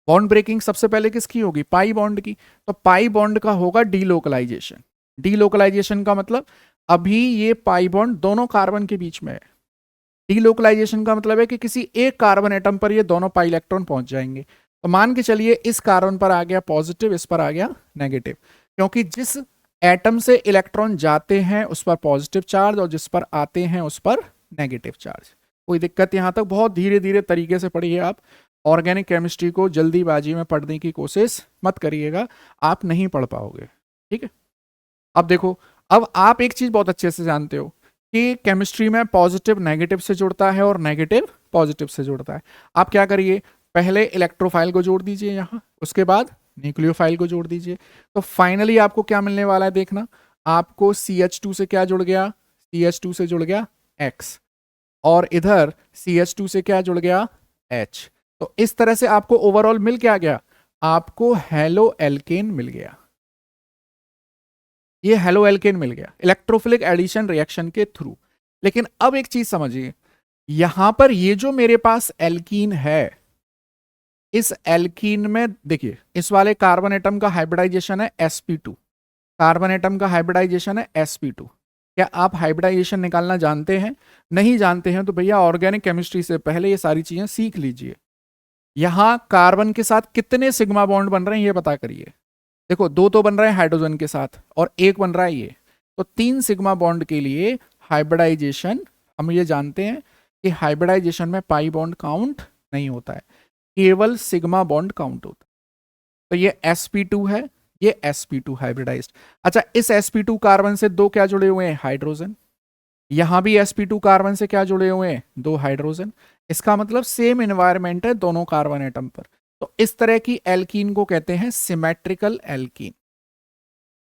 A: बॉन्ड ब्रेकिंग सबसे पहले किसकी होगी, पाई बॉन्ड की। तो पाई बॉन्ड का होगा डीलोकलाइजेशन। डीलोकलाइजेशन का मतलब अभी ये पाई बॉन्ड दोनों कार्बन के बीच में है। डीलोकलाइजेशन का मतलब है कि किसी एक कार्बन एटम पर ये दोनों पाई इलेक्ट्रॉन पहुंच जाएंगे। तो मान के चलिए इस कार्बन पर आ गया पॉजिटिव, इस पर आ गया नेगेटिव, क्योंकि जिस एटम से इलेक्ट्रॉन जाते हैं उस पर पॉजिटिव चार्ज, और जिस पर आते हैं उस पर नेगेटिव चार्ज। कोई दिक्कत यहां तक, बहुत धीरे धीरे तरीके से पढ़िए आप। ऑर्गेनिक केमिस्ट्री को जल्दीबाजी में पढ़ने की कोशिश मत करिएगा, आप नहीं पढ़ पाओगे, ठीक है। अब देखो, अब आप एक चीज बहुत अच्छे से जानते हो कि केमिस्ट्री में पॉजिटिव नेगेटिव से जुड़ता है और नेगेटिव पॉजिटिव से जुड़ता है। आप क्या करिए, पहले इलेक्ट्रोफाइल को जोड़ दीजिए यहां, उसके बाद न्यूक्लियोफाइल को जोड़ दीजिए। तो फाइनली आपको क्या मिलने वाला है, देखना, आपको CH2 से क्या जुड़ गया, CH2 से जुड़ गया X, और इधर CH2 से क्या जुड़ गया, H। तो इस तरह से आपको ओवरऑल मिल क्या गया, आपको हेलो एल्केन मिल गया। ये हेलो एल्केन मिल गया इलेक्ट्रोफिलिक एडिशन रिएक्शन के थ्रू। लेकिन अब एक चीज समझिए, यहां पर ये जो मेरे पास एल्कीन है, इस एल्कीन में देखिए, इस वाले कार्बन एटम का हाइब्रिडाइजेशन है sp2, कार्बन एटम का हाइब्रिडाइजेशन है sp2। क्या आप हाइब्रिडाइजेशन निकालना जानते हैं, नहीं जानते हैं तो भैया ऑर्गेनिक केमिस्ट्री से पहले ये सारी चीजें सीख लीजिए। यहां कार्बन के साथ कितने सिग्मा बॉन्ड बन रहे हैं ये पता करिए। देखो, दो तो बन रहे हैं हाइड्रोजन के साथ और एक बन रहा है ये, तो 3 सिग्मा बॉन्ड के लिए हाइब्रिडाइजेशन, हम ये जानते हैं कि हाइब्रिडाइजेशन में पाई बॉन्ड काउंट नहीं होता है, केवल सिग्मा बॉन्ड काउंट होता है। तो ये sp2 है, ये sp2 हाइब्रिडाइज्ड। अच्छा, इस sp2 कार्बन से दो क्या जुड़े हुए हैं, हाइड्रोजन। यहां भी sp2 कार्बन से क्या जुड़े हुए हैं, दो हाइड्रोजन। इसका मतलब सेम एनवायरमेंट है दोनों कार्बन एटम पर। तो इस तरह की एल्कीन को कहते हैं सिमेट्रिकल एल्कीन।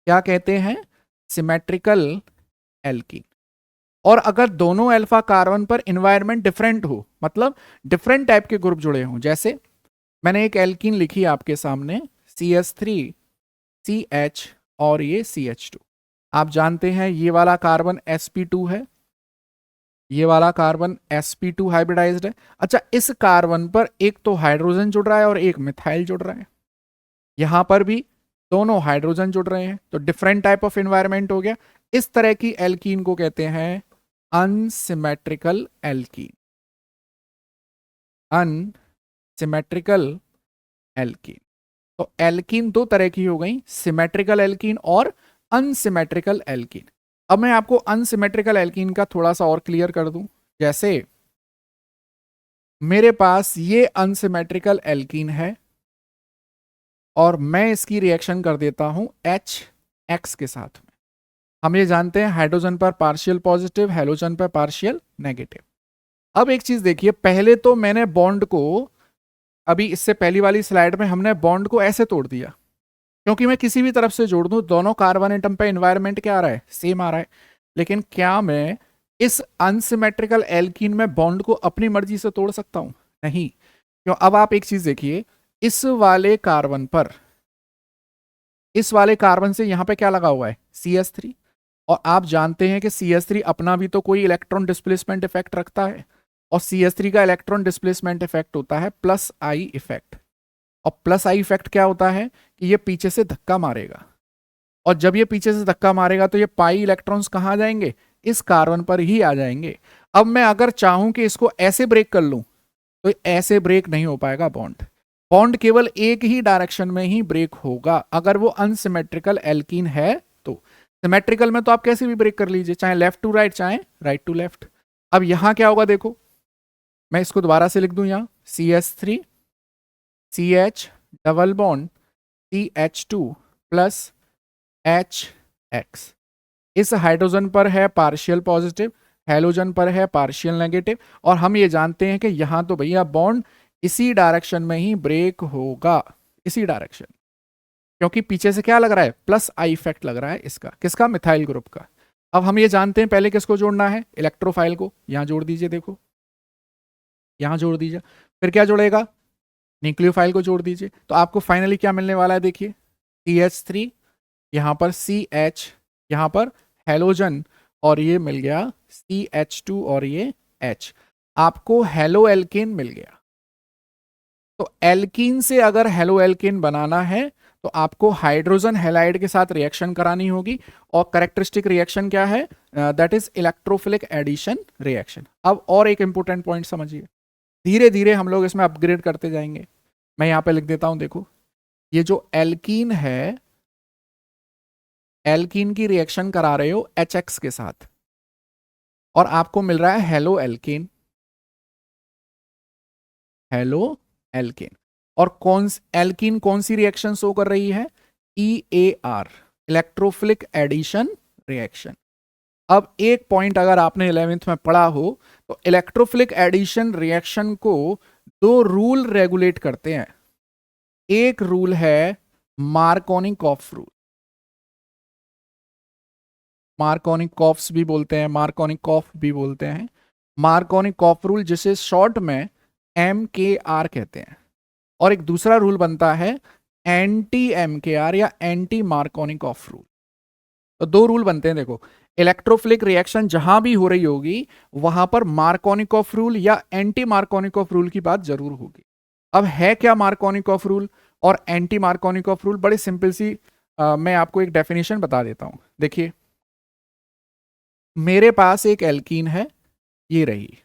A: क्या कहते हैं, सिमेट्रिकल एल्कीन। और अगर दोनों अल्फा कार्बन पर एनवायरमेंट डिफरेंट हो, मतलब डिफरेंट टाइप के ग्रुप जुड़े हों, जैसे मैंने एक एल्कीन लिखी आपके सामने CH3CH और ये CH2। आप जानते हैं ये वाला कार्बन sp2 है, ये वाला कार्बन sp2 हाइब्रिडाइज्ड है। अच्छा, इस कार्बन पर एक तो हाइड्रोजन जुड़ रहा है और एक मिथाइल जुड़ रहा है। यहां पर भी दोनों हाइड्रोजन जुड़ रहे हैं, तो डिफरेंट टाइप ऑफ एनवायरमेंट हो गया। इस तरह की एल्कीन को कहते हैं अनसिमेट्रिकल एल्कीन। Unsymmetrical alkene. तो एल्कीन दो तरह की हो गई, सिमेट्रिकल एल्कीन और अनसिमेट्रिकल एल्कीन। अब मैं आपको अनसिमेट्रिकल एल्कीन का थोड़ा सा और क्लियर कर दूं। जैसे मेरे पास ये अनसिमेट्रिकल एल्कीन है और मैं इसकी रिएक्शन कर देता हूं HX के साथ में। हम ये जानते हैं हाइड्रोजन पर पार्शियल पॉजिटिव, हैलोजन पर पार्शियल नेगेटिव। अब एक चीज देखिए, पहले तो मैंने बॉन्ड को, अभी इससे पहली वाली स्लाइड में हमने बॉन्ड को ऐसे तोड़ दिया, क्योंकि मैं किसी भी तरफ से जोड़ दूं दोनों कार्बन एटम पे एनवायरमेंट क्या आ रहा है, सेम आ रहा है। लेकिन क्या मैं इस अनसिमेट्रिकल एल्कीन में बॉन्ड को अपनी मर्जी से तोड़ सकता हूं, नहीं। क्यों? अब आप एक चीज देखिए, इस वाले कार्बन पर, इस वाले कार्बन से यहां पे क्या लगा हुआ है, CH3। और आप जानते हैं कि CH3 अपना भी तो कोई इलेक्ट्रॉन डिस्प्लेसमेंट इफेक्ट रखता है, और CH3 का इलेक्ट्रॉन डिस्प्लेसमेंट इफेक्ट होता है +I इफेक्ट। और +I इफेक्ट क्या होता है कि ये पीछे से धक्का मारेगा, और जब ये पीछे से धक्का मारेगा तो ये पाई इलेक्ट्रॉन्स कहाँ जाएंगे, इस कार्बन पर ही आ जाएंगे। अब मैं अगर चाहूं कि इसको ऐसे ब्रेक कर लूं, तो ऐसे ब्रेक नहीं हो पाएगा बॉन्ड। बॉन्ड केवल एक ही डायरेक्शन में ही ब्रेक होगा अगर वो अनसिमेट्रिकल एल्कीन है तो। सिमेट्रिकल में तो आप कैसे भी ब्रेक कर लीजिए, चाहे लेफ्ट टू राइट चाहे राइट टू लेफ्ट। अब यहां क्या होगा देखो, मैं इसको दोबारा से लिख दूं, यहां CH3 CH double bond CH2 plus HX। इस हाइड्रोजन पर है पार्शियल पॉजिटिव, हैलोजन पर है पार्शियल नेगेटिव, और हम ये जानते हैं कि यहां तो भैया बॉन्ड इसी डायरेक्शन में ही ब्रेक होगा, इसी डायरेक्शन। क्योंकि पीछे से क्या लग रहा है, +I इफेक्ट लग रहा है इसका, किसका, मिथाइल ग्रुप का। अब हम ये जानते हैं पहले किसको जोड़ना है, इलेक्ट्रोफाइल को। यहां जोड़ दीजिए, देखो यहां जोड़ दीजिए। फिर क्या जोड़ेगा, न्यूक्लियोफाइल को जोड़ दीजिए। तो आपको फाइनली क्या मिलने वाला है, देखिए CH3, यहां पर CH, यहां पर हेलोजन, और ये मिल गया CH2 और ये H। आपको हेलो एल्केन मिल गया। तो एल्कीन से अगर हेलो एल्केन बनाना है तो आपको हाइड्रोजन हैलाइड के साथ रिएक्शन करानी होगी, और कैरेक्टरिस्टिक रिएक्शन क्या है, that is electrophilic addition reaction. अब और एक इंपॉर्टेंट पॉइंट समझिए, धीरे धीरे हम लोग इसमें अपग्रेड करते जाएंगे। मैं यहां पे लिख देता हूं, देखो ये जो एल्कीन है, एल्कीन की रिएक्शन करा रहे हो HX के साथ, और आपको मिल रहा है हेलो एल्केन, हेलो एल्केन। और कौन एल्कीन कौन सी रिएक्शन शो कर रही है, EAR, इलेक्ट्रोफिलिक एडिशन रिएक्शन। अब एक पॉइंट अगर आपने 11th में पढ़ा हो, तो इलेक्ट्रोफिलिक एडिशन रिएक्शन को दो रूल रेगुलेट करते हैं। एक रूल है मार्कोनिकॉफ रूल, मार्कोनिकॉफ्स भी बोलते हैं, मार्कोनिकॉफ भी बोलते हैं, मार्कोनिकॉफ रूल, जिसे शॉर्ट में MKR कहते हैं। और एक दूसरा रूल बनता है एंटी MKR या एंटी मार्कोनिकॉफ रूल। तो दो रूल बनते हैं, देखो इलेक्ट्रोफिलिक रिएक्शन जहां भी हो रही होगी वहां पर मार्कोनिकॉफ रूल या एंटी मार्कोनिकॉफ रूल की बात जरूर होगी। अब है क्या मार्कोनिकॉफ रूल और एंटी मार्कोनिकॉफ रूल, बड़ी सिंपल सी मैं आपको एक डेफिनेशन बता देता हूं। देखिए मेरे पास एक एल्कीन है, ये रही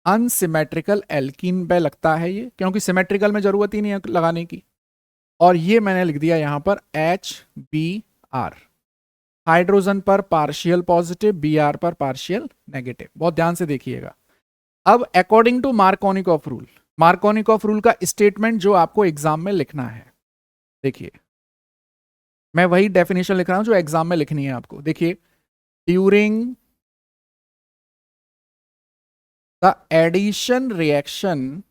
A: अनसिमेट्रिकल एल्कीन पे लगता है ये, क्योंकि सिमेट्रिकल में जरूरत ही नहीं है लगाने की। और ये मैंने लिख दिया यहां पर HBr, हाइड्रोजन पर पार्शियल पॉजिटिव, Br पर पार्शियल नेगेटिव। बहुत ध्यान से देखिएगा। अब according to Markovnikov rule, Markovnikov rule का स्टेटमेंट जो आपको एग्जाम में लिखना है, देखिए मैं वही डेफिनेशन लिख रहा हूं जो एग्जाम में लिखनी है आपको। देखिए, during the addition reaction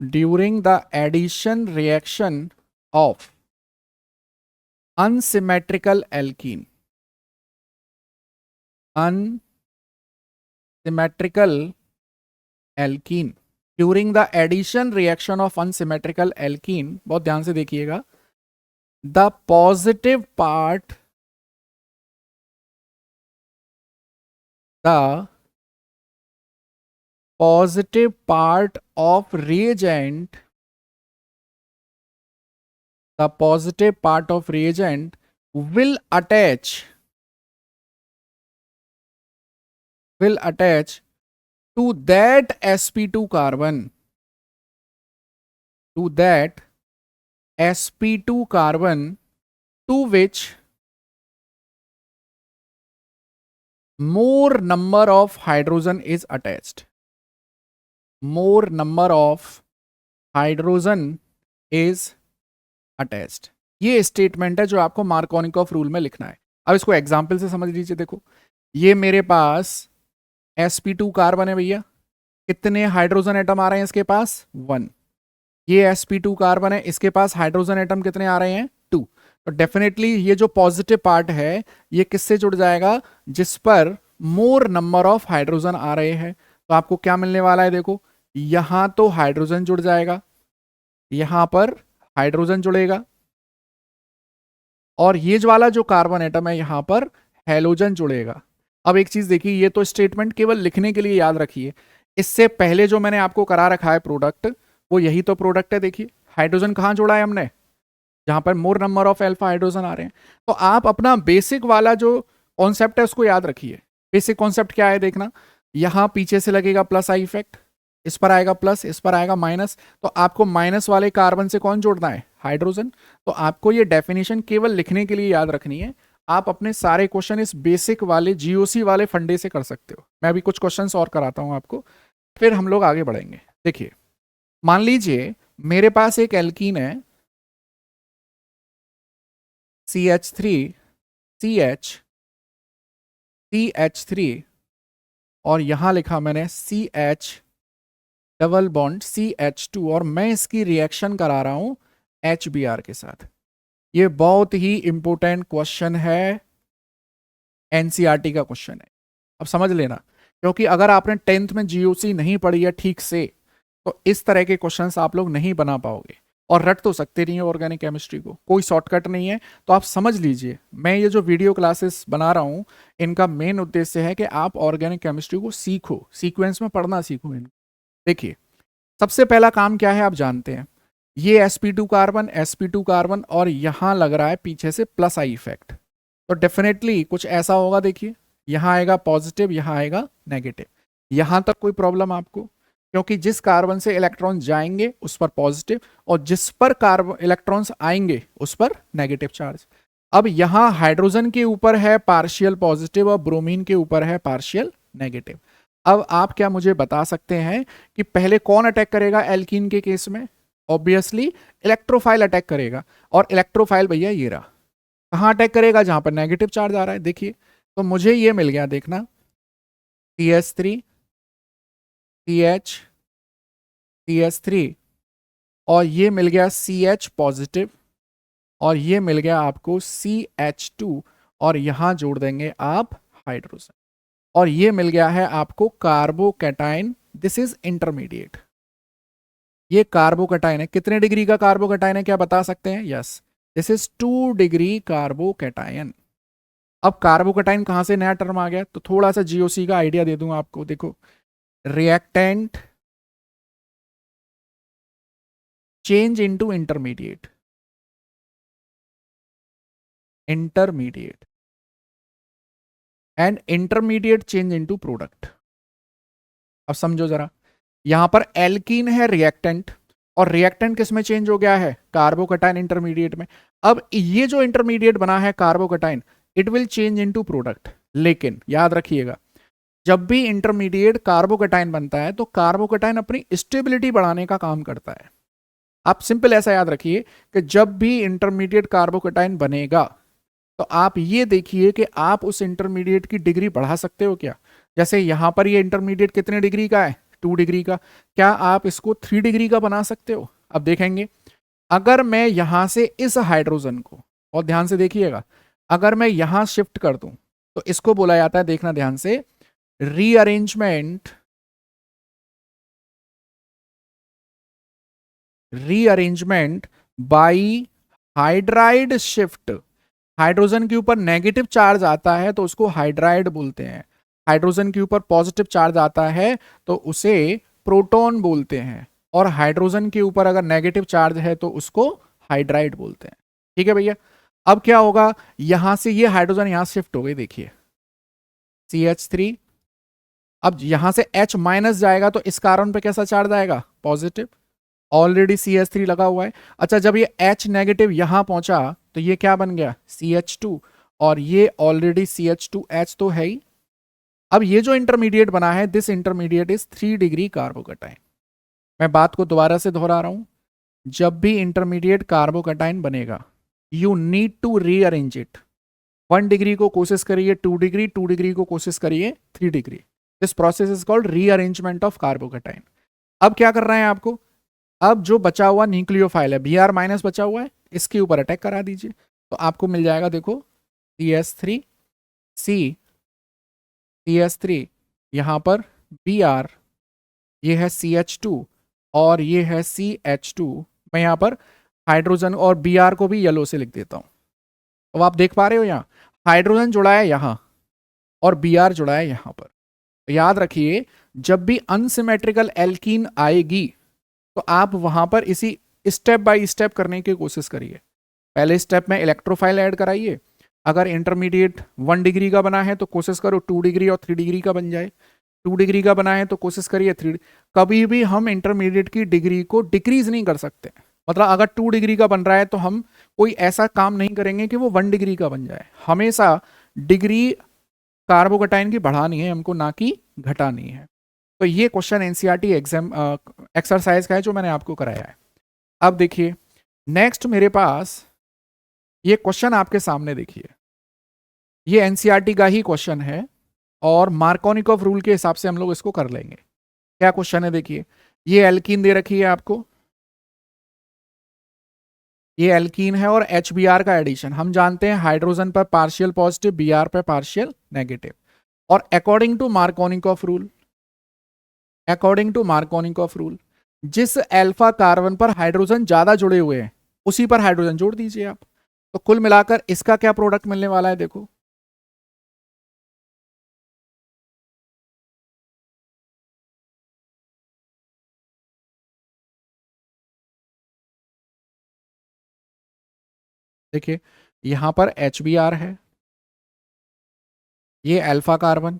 A: during the addition reaction of unsymmetrical alkene, unsymmetrical alkene, during the addition reaction of unsymmetrical alkene, बहुत ध्यान से देखिएगा, the positive part, the positive part of reagent, the positive part of reagent will attach to that sp2 carbon, to that sp2 carbon to which more number of hydrogen is attached, more number of hydrogen is attached। ये statement है जो आपको Markovnikov rule में लिखना है। अब इसको example से समझ लीजिए। देखो, ये मेरे पास sp2 कार्बन है भैया, कितने हाइड्रोजन एटम आ रहे हैं इसके पास? 1। ये sp2 कार्बन है, इसके पास हाइड्रोजन एटम कितने आ रहे हैं? 2। तो डेफिनेटली ये जो पॉजिटिव पार्ट है ये किससे जुड़ जाएगा? जिस पर मोर नंबर ऑफ हाइड्रोजन आ रहे हैं। तो आपको क्या मिलने वाला है? देखो, यहां तो हाइड्रोजन जुड़ जाएगा, यहां पर हाइड्रोजन जुड़ेगा, और ये वाला जो कार्बन एटम है यहां पर हैलोजन जुड़ेगा। अब एक चीज देखिए, ये तो स्टेटमेंट केवल लिखने के लिए याद रखिए, इससे पहले जो मैंने आपको करा रखा है प्रोडक्ट, वो यही तो प्रोडक्ट है। देखिए, हाइड्रोजन कहां जोड़ा है हमने? जहां पर more number of alpha hydrogen आ रहे हैं। तो आप अपना बेसिक वाला जो कॉन्सेप्ट है उसको याद रखिए। बेसिक कॉन्सेप्ट क्या है देखना, यहां पीछे से लगेगा प्लस आई इफेक्ट, इस पर आएगा प्लस, इस पर आएगा माइनस, तो आपको माइनस वाले कार्बन से कौन जोड़ना है? हाइड्रोजन। तो आपको ये डेफिनेशन केवल लिखने के लिए याद रखनी है। आप अपने सारे क्वेश्चन इस बेसिक वाले जीओसी वाले फंडे से कर सकते हो। मैं अभी कुछ क्वेश्चन और कराता हूं आपको, फिर हम लोग आगे बढ़ेंगे। देखिए, मान लीजिए मेरे पास एक एल्कीन है CH3 CH3, और यहां लिखा मैंने CH डबल बॉन्ड CH2, और मैं इसकी रिएक्शन करा रहा हूं HBr के साथ। ये बहुत ही इंपॉर्टेंट क्वेश्चन है, एनसीईआरटी का क्वेश्चन है। अब समझ लेना, क्योंकि अगर आपने 10th में जीओसी नहीं पढ़ी है ठीक से, तो इस तरह के क्वेश्चंस आप लोग नहीं बना पाओगे, और रट तो सकते नहीं है ऑर्गेनिक केमिस्ट्री को, कोई शॉर्टकट नहीं है। तो आप समझ लीजिए, मैं ये जो वीडियो क्लासेस बना रहा हूँ इनका मेन उद्देश्य है कि आप ऑर्गेनिक केमिस्ट्री को सीखो, सीक्वेंस में पढ़ना सीखो इनको। देखिए, सबसे पहला काम क्या है आप जानते हैं, ये sp2 कार्बन, और यहां लग रहा है पीछे से प्लस आई इफेक्ट। तो डेफिनेटली कुछ ऐसा होगा, देखिए यहां आएगा पॉजिटिव, यहां आएगा नेगेटिव। यहां तक कोई प्रॉब्लम आपको? क्योंकि जिस कार्बन से इलेक्ट्रॉन जाएंगे उस पर पॉजिटिव, और जिस पर कार्बन इलेक्ट्रॉन्स आएंगे उस पर नेगेटिव चार्ज। अब यहां हाइड्रोजन के ऊपर है पार्शियल पॉजिटिव और ब्रोमीन के ऊपर है पार्शियल नेगेटिव। अब आप क्या मुझे बता सकते हैं कि पहले कौन अटैक करेगा एल्कीन के केस में? ऑब्वियसली इलेक्ट्रोफाइल अटैक करेगा, और इलेक्ट्रोफाइल भैया ये रहा। कहां अटैक करेगा? जहां पर नेगेटिव चार्ज आ रहा है। देखिए, तो मुझे ये मिल गया, देखना, CH3 CH CH3, और ये मिल गया CH पॉजिटिव, और ये मिल गया आपको CH2, और यहां जोड़ देंगे आप हाइड्रोजन, और ये मिल गया है आपको कार्बोकैटायन। दिस इज इंटरमीडिएट, ये कार्बोकैटायन है। कितने डिग्री का कार्बोकैटायन है, क्या बता सकते हैं? Yes, this is 2 degree carbocation. अब कार्बोकैटायन कहां से नया टर्म आ गया? तो थोड़ा सा जीओसी का आइडिया दे दूं आपको। देखो, reactant change into intermediate, and intermediate change into product. अब समझो जरा, यहां पर एल्कीन है रिएक्टेंट, और रिएक्टेंट किस में चेंज हो गया है? कार्बोकैटायन इंटरमीडिएट में। अब ये जो इंटरमीडिएट बना है carbocation, it will change into product. लेकिन याद रखिएगा, जब भी इंटरमीडिएट कार्बोकैटायन बनता है तो कार्बोकैटायन अपनी स्टेबिलिटी बढ़ाने का काम करता है। आप सिंपल ऐसा याद रखिए कि जब भी इंटरमीडिएट कार्बोकेटाइन बनेगा तो आप ये देखिए कि आप उस इंटरमीडिएट की डिग्री बढ़ा सकते हो क्या। जैसे यहां पर ये इंटरमीडिएट कितने डिग्री का है, 2 डिग्री का, क्या आप इसको 3 डिग्री का बना सकते हो। अब देखेंगे, अगर मैं यहां से इस हाइड्रोजन को, और ध्यान से देखिएगा, अगर मैं यहां शिफ्ट कर दूं तो इसको बोला जाता है, देखना ध्यान से, rearrangement rearrangement by hydride shift. Hydrogen के ऊपर नेगेटिव चार्ज आता है तो उसको हाइड्राइड बोलते हैं, हाइड्रोजन के ऊपर पॉजिटिव चार्ज आता है तो उसे प्रोटॉन बोलते हैं, और हाइड्रोजन के ऊपर अगर नेगेटिव चार्ज है तो उसको हाइड्राइड बोलते हैं। ठीक है भैया। अब क्या होगा, यहां से ये हाइड्रोजन यहां शिफ्ट हो गई, देखिए CH3। अब यहां से H माइनस जाएगा तो इस कार्बन पे कैसा चार्ज आएगा, पॉजिटिव, ऑलरेडी CH3 लगा हुआ है। अच्छा, जब ये H नेगेटिव यहां पहुंचा तो ये क्या बन गया, CH2, और ये ऑलरेडी CH2H तो है ही। अब ये जो इंटरमीडिएट बना है, this intermediate is 3 degree carbocation. मैं बात को दोबारा से दोहरा रहा हूं, जब भी इंटरमीडिएट कार्बोकेटाइन बनेगा you need to rearrange it. 1 degree को कोशिश करिए 2 डिग्री, 2 डिग्री को कोशिश करिए 3 degree. This process is called rearrangement of carbocation. अब क्या कर रहे हैं आपको, अब जो बचा हुआ न्यूक्लियोफाइल है, Br माइनस बचा हुआ है, इसके ऊपर अटैक करा दीजिए तो आपको मिल जाएगा, देखो CS3 C, CS3 यहां पर Br, ये है CH2 और ये है CH2। मैं यहां पर हाइड्रोजन और Br को भी येलो से लिख देता हूं। अब आप देख पा रहे हो, यहां हाइड्रोजन जुड़ा है यहां और Br जुड़ा है यहां पर। तो याद रखिए, जब भी अनसिमेट्रिकल एल्कीन आएगी तो आप वहां पर इसी स्टेप बाय स्टेप करने की कोशिश करिए। पहले स्टेप में इलेक्ट्रोफाइल ऐड कराइए, अगर इंटरमीडिएट 1 डिग्री का बना है तो कोशिश करो 2 डिग्री और 3 डिग्री का बन जाए, 2 डिग्री का बना है तो कोशिश करिए 3। कभी भी हम इंटरमीडिएट की डिग्री को डिक्रीज नहीं कर सकते। मतलब अगर 2 डिग्री का बन रहा है तो हम कोई ऐसा काम नहीं करेंगे कि वो 1 डिग्री का बन जाए। हमेशा डिग्री कार्बोकेटाइन की बढ़ानी है हमको, ना कि घटानी है। तो ये क्वेश्चन एनसीईआरटी एग्जाम एक्सरसाइज का है जो मैंने आपको कराया है। अब देखिए नेक्स्ट मेरे पास ये क्वेश्चन आपके सामने, देखिए ये एनसीईआरटी का ही क्वेश्चन है और मार्कोनिकॉफ रूल के हिसाब से हम लोग इसको कर लेंगे। क्या क्वेश्चन है, देखिए ये एल्कीन दे रखी है आपको, ये एल्कीन है और HBr का एडिशन। हम जानते हैं हाइड्रोजन पर पार्शियल पॉजिटिव, Br पर पार्शियल नेगेटिव, और according to Markovnikov rule, according to Markovnikov rule, जिस अल्फा कार्बन पर हाइड्रोजन ज्यादा जुड़े हुए हैं उसी पर हाइड्रोजन जोड़ दीजिए आप। तो कुल मिलाकर इसका क्या प्रोडक्ट मिलने वाला है, देखो देखिए यहां पर HBr है, ये अल्फा कार्बन,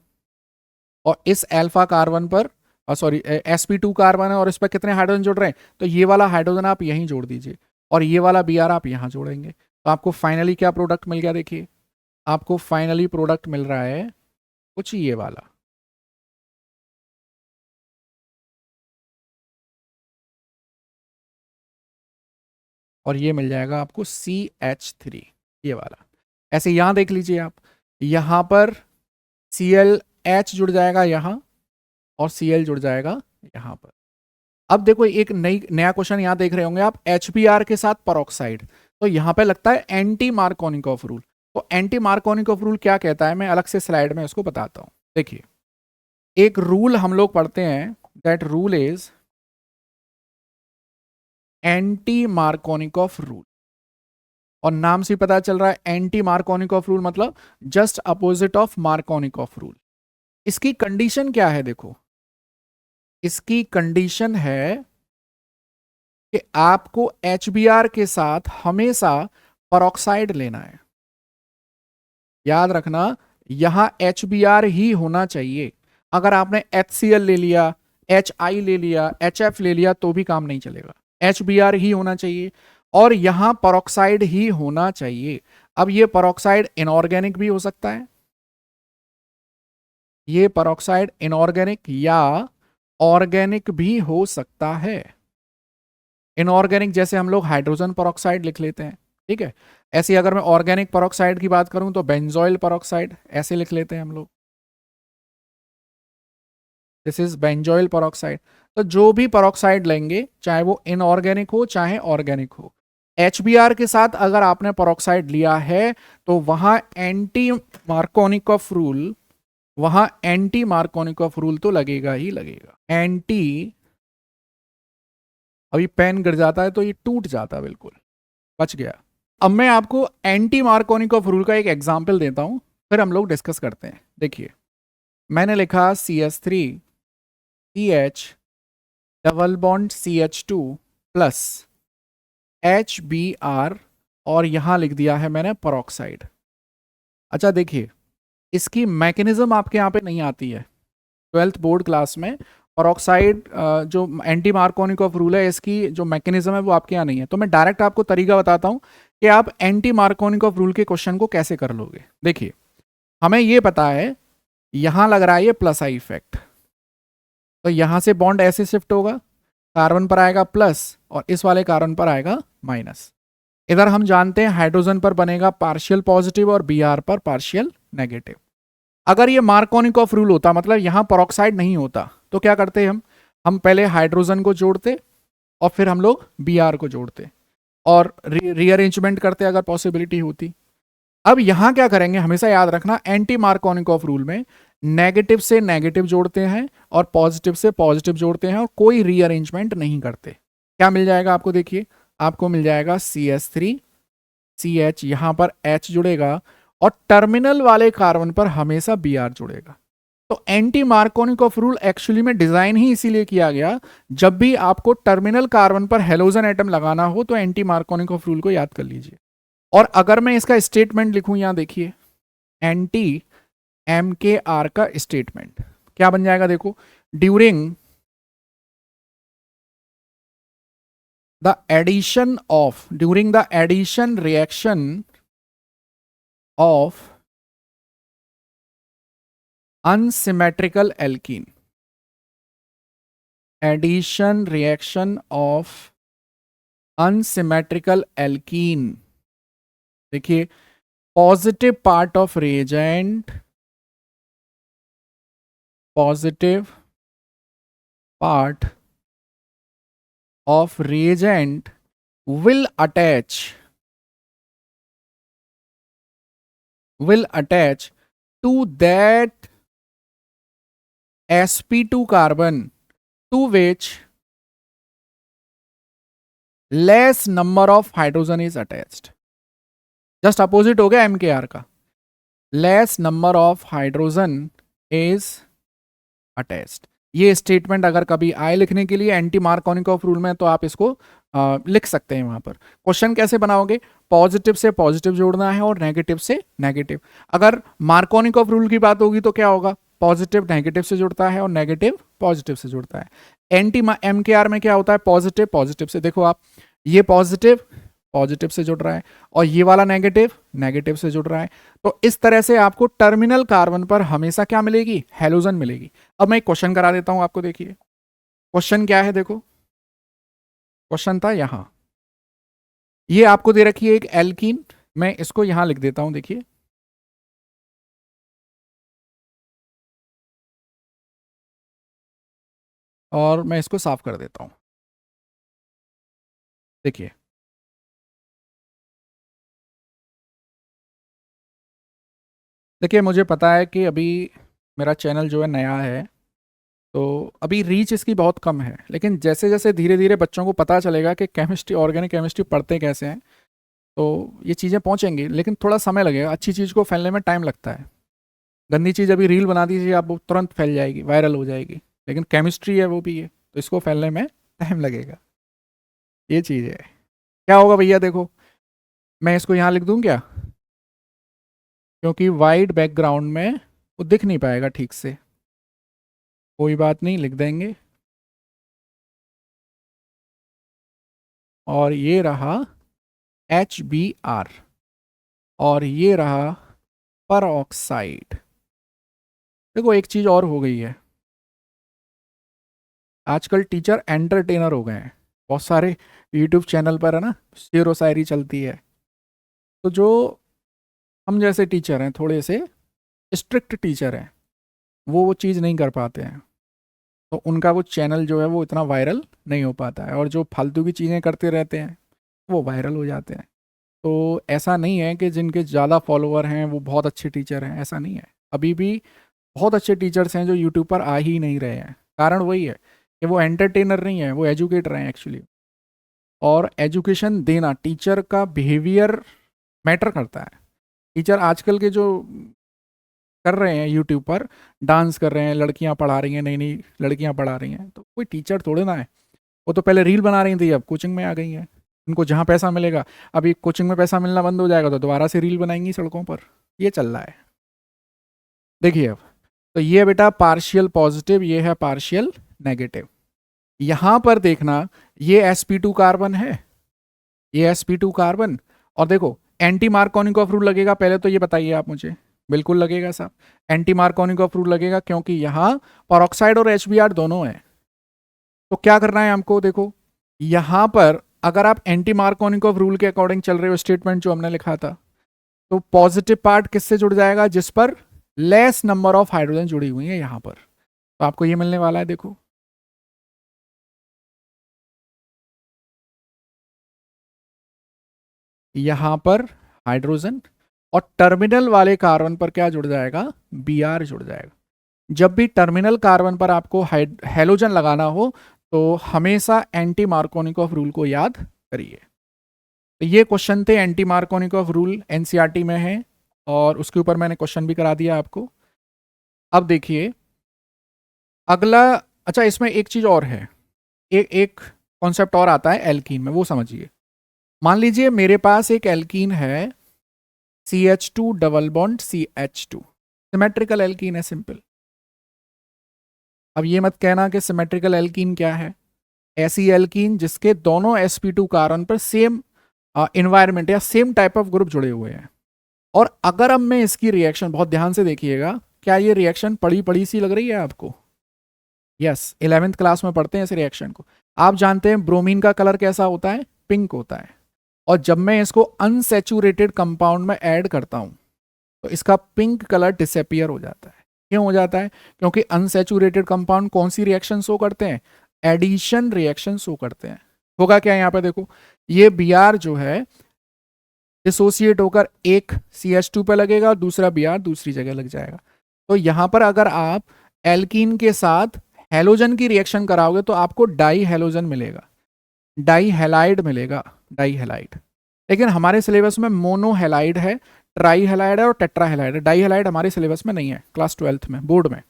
A: और इस अल्फा कार्बन पर सॉरी sp2 कार्बन है और इस पर कितने हाइड्रोजन जुड़ रहे हैं, तो ये वाला हाइड्रोजन आप यहीं जोड़ दीजिए और ये वाला Br आप यहां जोड़ेंगे तो आपको फाइनली क्या प्रोडक्ट मिल गया, देखिए आपको फाइनली प्रोडक्ट मिल रहा है कुछ ये वाला। और ये मिल जाएगा आपको CH3, ये वाला। ऐसे यहां देख लीजिए आप, यहां पर ClH जुड़ जाएगा यहां और Cl जुड़ जाएगा यहां पर। अब देखो एक नया क्वेश्चन यहां देख रहे होंगे आप, HBr के साथ परऑक्साइड, तो यहां पे लगता है एंटी मार्कोनिकॉफ रूल। तो एंटी मार्कोनिकॉफ रूल क्या कहता है, मैं अलग से स्लाइड में उसको बताता हूं। देखिए एक रूल हम लोग पढ़ते हैं, that rule is anti Markovnikov rule, और नाम से पता चल रहा है एंटी मार्कोनिकॉफ रूल मतलब just opposite of Markovnikov rule. इसकी कंडीशन क्या है, देखो इसकी कंडीशन है कि आपको HBr के साथ हमेशा परऑक्साइड लेना है। याद रखना यहां HBr ही होना चाहिए। अगर आपने HCl ले लिया, HI ले लिया, HF ले लिया तो भी काम नहीं चलेगा, HBr ही होना चाहिए और यहां परऑक्साइड ही होना चाहिए। अब ये परऑक्साइड इनऑर्गेनिक भी हो सकता है, ये परऑक्साइड इनऑर्गेनिक या ऑर्गेनिक भी हो सकता है। इनऑर्गेनिक जैसे हम लोग हाइड्रोजन पेरोक्साइड लिख लेते हैं, ठीक है। ऐसे अगर मैं ऑर्गेनिक पेरोक्साइड की बात करूं तो बेंजोइल पेरोक्साइड ऐसे लिख लेते हैं हम लोग, दिस इज बेंजोइल पेरोक्साइड। तो जो भी पेरोक्साइड लेंगे चाहे वो इनऑर्गेनिक हो चाहे ऑर्गेनिक हो, HBr के साथ अगर आपने पेरोक्साइड लिया है तो वहां एंटी मार्कोनिकॉफ रूल, वहां एंटी मार्कोनिकॉफ रूल तो लगेगा ही लगेगा। एंटी, अभी पेन गिर जाता है तो ये टूट जाता है, बिल्कुल बच गया। अब मैं आपको एंटी मार्कोनिकॉफ रूल का एक एग्जाम्पल देता हूं, फिर हम लोग डिस्कस करते हैं। देखिए मैंने लिखा CH3CH double bond CH2 plus HBr और यहां लिख दिया है मैंने पेरोक्साइड। अच्छा देखिए, इसकी मैकेनिज्म आपके यहाँ पे नहीं आती है 12th बोर्ड क्लास में। पेरोक्साइड जो एंटी मार्कोनिकॉफ रूल है इसकी जो मैकेनिज्म है वो आपके यहाँ नहीं है, तो मैं डायरेक्ट आपको तरीका बताता हूँ कि आप एंटी मार्कोनिकॉफ रूल के क्वेश्चन को कैसे कर लोगे। देखिए हमें ये पता है यहां लग रहा है ये प्लस आई इफेक्ट, तो यहां से बॉन्ड ऐसे शिफ्ट होगा, कार्बन पर आएगा प्लस और इस वाले कार्बन पर आएगा माइनस। इधर हम जानते हैं हाइड्रोजन पर बनेगा पार्शियल पॉजिटिव और Br पर पार्शियल नेगेटिव। अगर ये मार्कोनिकॉफ रूल होता, मतलब यहां पेरोक्साइड नहीं होता, तो क्या करते हम पहले हाइड्रोजन को जोड़ते और फिर हम लोग Br को जोड़ते और रीअरेंजमेंट करते अगर पॉसिबिलिटी होती। अब यहां क्या करेंगे, हमेशा याद रखना एंटी मार्कोनिकॉफ रूल में नेगेटिव से नेगेटिव जोड़ते हैं और पॉजिटिव से पॉजिटिव जोड़ते हैं और कोई रीअरेंजमेंट नहीं करते। क्या मिल जाएगा आपको, देखिए आपको मिल जाएगा CH3CH, यहां पर H जुड़ेगा और टर्मिनल वाले कार्बन पर हमेशा Br जुड़ेगा। तो एंटी मार्कोनिकॉफ रूल एक्चुअली में डिजाइन ही इसीलिए किया गया, जब भी आपको टर्मिनल कार्बन पर हेलोजन एटम लगाना हो तो एंटी मार्कोनिकॉफ रूल को याद कर लीजिए। और अगर मैं इसका स्टेटमेंट लिखूं, यहां देखिए एंटी MKR का स्टेटमेंट क्या बन जाएगा, देखो during the addition reaction of unsymmetrical alkene, addition reaction of unsymmetrical alkene, देखिए positive part of reagent, positive part of reagent will attach to that sp2 carbon to which less number of hydrogen is attached। Just opposite हो गया MKR का, less number of hydrogen is attached. ये statement अगर कभी आए लिखने के लिए एंटी मार्कोनिकॉफ रूल में तो आप इसको लिख सकते हैं वहां पर। क्वेश्चन कैसे बनाओगे, पॉजिटिव से पॉजिटिव जोड़ना है और नेगेटिव से नेगेटिव। अगर मार्कोनिकॉफ रूल की बात होगी तो क्या होगा, पॉजिटिव नेगेटिव से जुड़ता है और नेगेटिव पॉजिटिव से जुड़ता है। एंटी MKR में क्या होता है, पॉजिटिव पॉजिटिव से, देखो आप ये पॉजिटिव पॉजिटिव से जुड़ रहा है और ये वाला नेगेटिव नेगेटिव से जुड़ रहा है। तो इस तरह से आपको टर्मिनल कार्बन पर हमेशा क्या मिलेगी, हेलोजन मिलेगी। अब मैं एक क्वेश्चन करा देता हूं आपको, देखिए क्वेश्चन क्या है, देखो क्वेश्चन था यहां, ये आपको दे रखी है एक एल्कीन, मैं इसको यहां लिख देता हूं, देखिए और मैं इसको साफ कर देता हूं। देखिए देखिए मुझे पता है कि अभी मेरा चैनल जो है नया है, तो अभी रीच इसकी बहुत कम है, लेकिन जैसे जैसे धीरे धीरे बच्चों को पता चलेगा कि केमिस्ट्री, ऑर्गेनिक केमिस्ट्री पढ़ते कैसे हैं, तो ये चीज़ें पहुंचेंगी, लेकिन थोड़ा समय लगेगा। अच्छी चीज़ को फैलने में टाइम लगता है। गंदी चीज़ अभी रील बना दीजिए आप, वो तुरंत फैल जाएगी, वायरल हो जाएगी, लेकिन केमिस्ट्री है वो भी है, तो इसको फैलने में टाइम लगेगा। ये चीज़ है। क्या होगा भैया, देखो मैं इसको यहाँ लिख दूँ क्या, क्योंकि वाइट बैकग्राउंड में वो दिख नहीं पाएगा ठीक से, कोई बात नहीं, लिख देंगे। और ये रहा HBr और ये रहा परऑक्साइड। देखो एक चीज़ और हो गई है, आजकल टीचर एंटरटेनर हो गए हैं, बहुत सारे यूट्यूब चैनल पर है ना शेर व शायरी चलती है। तो जो हम जैसे टीचर हैं, थोड़े से स्ट्रिक्ट टीचर हैं, वो चीज़ नहीं कर पाते हैं, तो उनका वो चैनल जो है वो इतना वायरल नहीं हो पाता है, और जो फालतू की चीज़ें करते रहते हैं वो वायरल हो जाते हैं। तो ऐसा नहीं है कि जिनके ज़्यादा फॉलोअर हैं वो बहुत अच्छे टीचर हैं, ऐसा नहीं है। अभी भी बहुत अच्छे टीचर्स हैं जो यूट्यूब पर आ ही नहीं रहे हैं। कारण वही है कि वो एंटरटेनर नहीं है, वो एजुकेटर हैं एक्चुअली। और एजुकेशन देना, टीचर का बिहेवियर मैटर करता है। टीचर आजकल के जो कर रहे हैं यूट्यूब पर, डांस कर रहे हैं, लड़कियां पढ़ा रही हैं, नई नई लड़कियां पढ़ा रही हैं, तो कोई टीचर थोड़े ना है। वो तो पहले रील बना रही थी, अब कोचिंग में आ गई हैं। उनको जहाँ पैसा मिलेगा, अभी कोचिंग में पैसा मिलना बंद हो जाएगा तो दोबारा से रील बनाएंगी सड़कों पर। ये चल रहा है। देखिए अब, तो ये बेटा पार्शियल पॉजिटिव, ये है पार्शियल नेगेटिव। यहां पर देखना, ये sp2 कार्बन है, ये sp2 कार्बन। और देखो एंटी मार्कोनिकॉफ रूल लगेगा, पहले तो ये बताइए आप मुझे। बिल्कुल लगेगा साहब, एंटी मार्कोनिकॉफ रूल लगेगा, क्योंकि यहाँ परऑक्साइड और HBr दोनों है। तो क्या करना है हमको, देखो यहां पर अगर आप एंटी मार्कोनिकॉफ रूल के अकॉर्डिंग चल रहे हो, स्टेटमेंट जो हमने लिखा था, तो पॉजिटिव पार्ट किससे जुड़ जाएगा, जिस पर लेस नंबर ऑफ हाइड्रोजन जुड़ी हुई है यहां पर। तो आपको ये मिलने वाला है, देखो यहां पर हाइड्रोजन, और टर्मिनल वाले कार्बन पर क्या जुड़ जाएगा, Br जुड़ जाएगा। जब भी टर्मिनल कार्बन पर आपको हेलोजन लगाना हो तो हमेशा एंटी मार्कोनिकॉफ रूल को याद करिए। तो ये क्वेश्चन थे एंटी मार्कोनिकॉफ रूल, एनसीईआरटी में है, और उसके ऊपर मैंने क्वेश्चन भी करा दिया आपको। अब देखिए अगला, अच्छा इसमें एक चीज और है, एक कॉन्सेप्ट और आता है एल्कीन में, वो समझिए। मान लीजिए मेरे पास एक एल्कीन है, CH2 double bond CH2, symmetrical alkene है, सिंपल। अब ये मत कहना कि सिमेट्रिकल एल्कीन क्या है, ऐसी एल्कीन जिसके दोनों sp2 कार्बन पर सेम इन्वायरमेंट या सेम टाइप ऑफ ग्रुप जुड़े हुए हैं। और अगर अब मैं इसकी रिएक्शन, बहुत ध्यान से देखिएगा, क्या ये रिएक्शन पड़ी पड़ी सी लग रही है आपको? यस, 11th क्लास में पढ़ते हैं इस रिएक्शन को। आप जानते हैं ब्रोमीन का कलर कैसा होता है, पिंक होता है। और जब मैं इसको अनसेचुरेटेड कंपाउंड में ऐड करता हूं तो इसका पिंक कलर डिसअपियर हो जाता है। क्यों हो जाता है? क्योंकि अनसेचुरेटेड कंपाउंड कौन सी रिएक्शन शो करते हैं, एडिशन रिएक्शन शो करते हैं। होगा क्या यहाँ पे, देखो ये Br जो है डिसोसिएट होकर एक CH2 पे लगेगा, दूसरा Br दूसरी जगह लग जाएगा। तो यहां पर अगर आप एल्कीन के साथ हेलोजन की रिएक्शन कराओगे तो आपको डाई हेलोजन मिलेगा, डाई हेलाइड मिलेगा, डाई हेलाइड। लेकिन हमारे सिलेबस में मोनो हेलाइड है, ट्राई हेलाइड है और टेट्रा हेलाइड है। डाई हेलाइड हमारे सिलेबस में नहीं है, क्लास 12th में, बोर्ड में।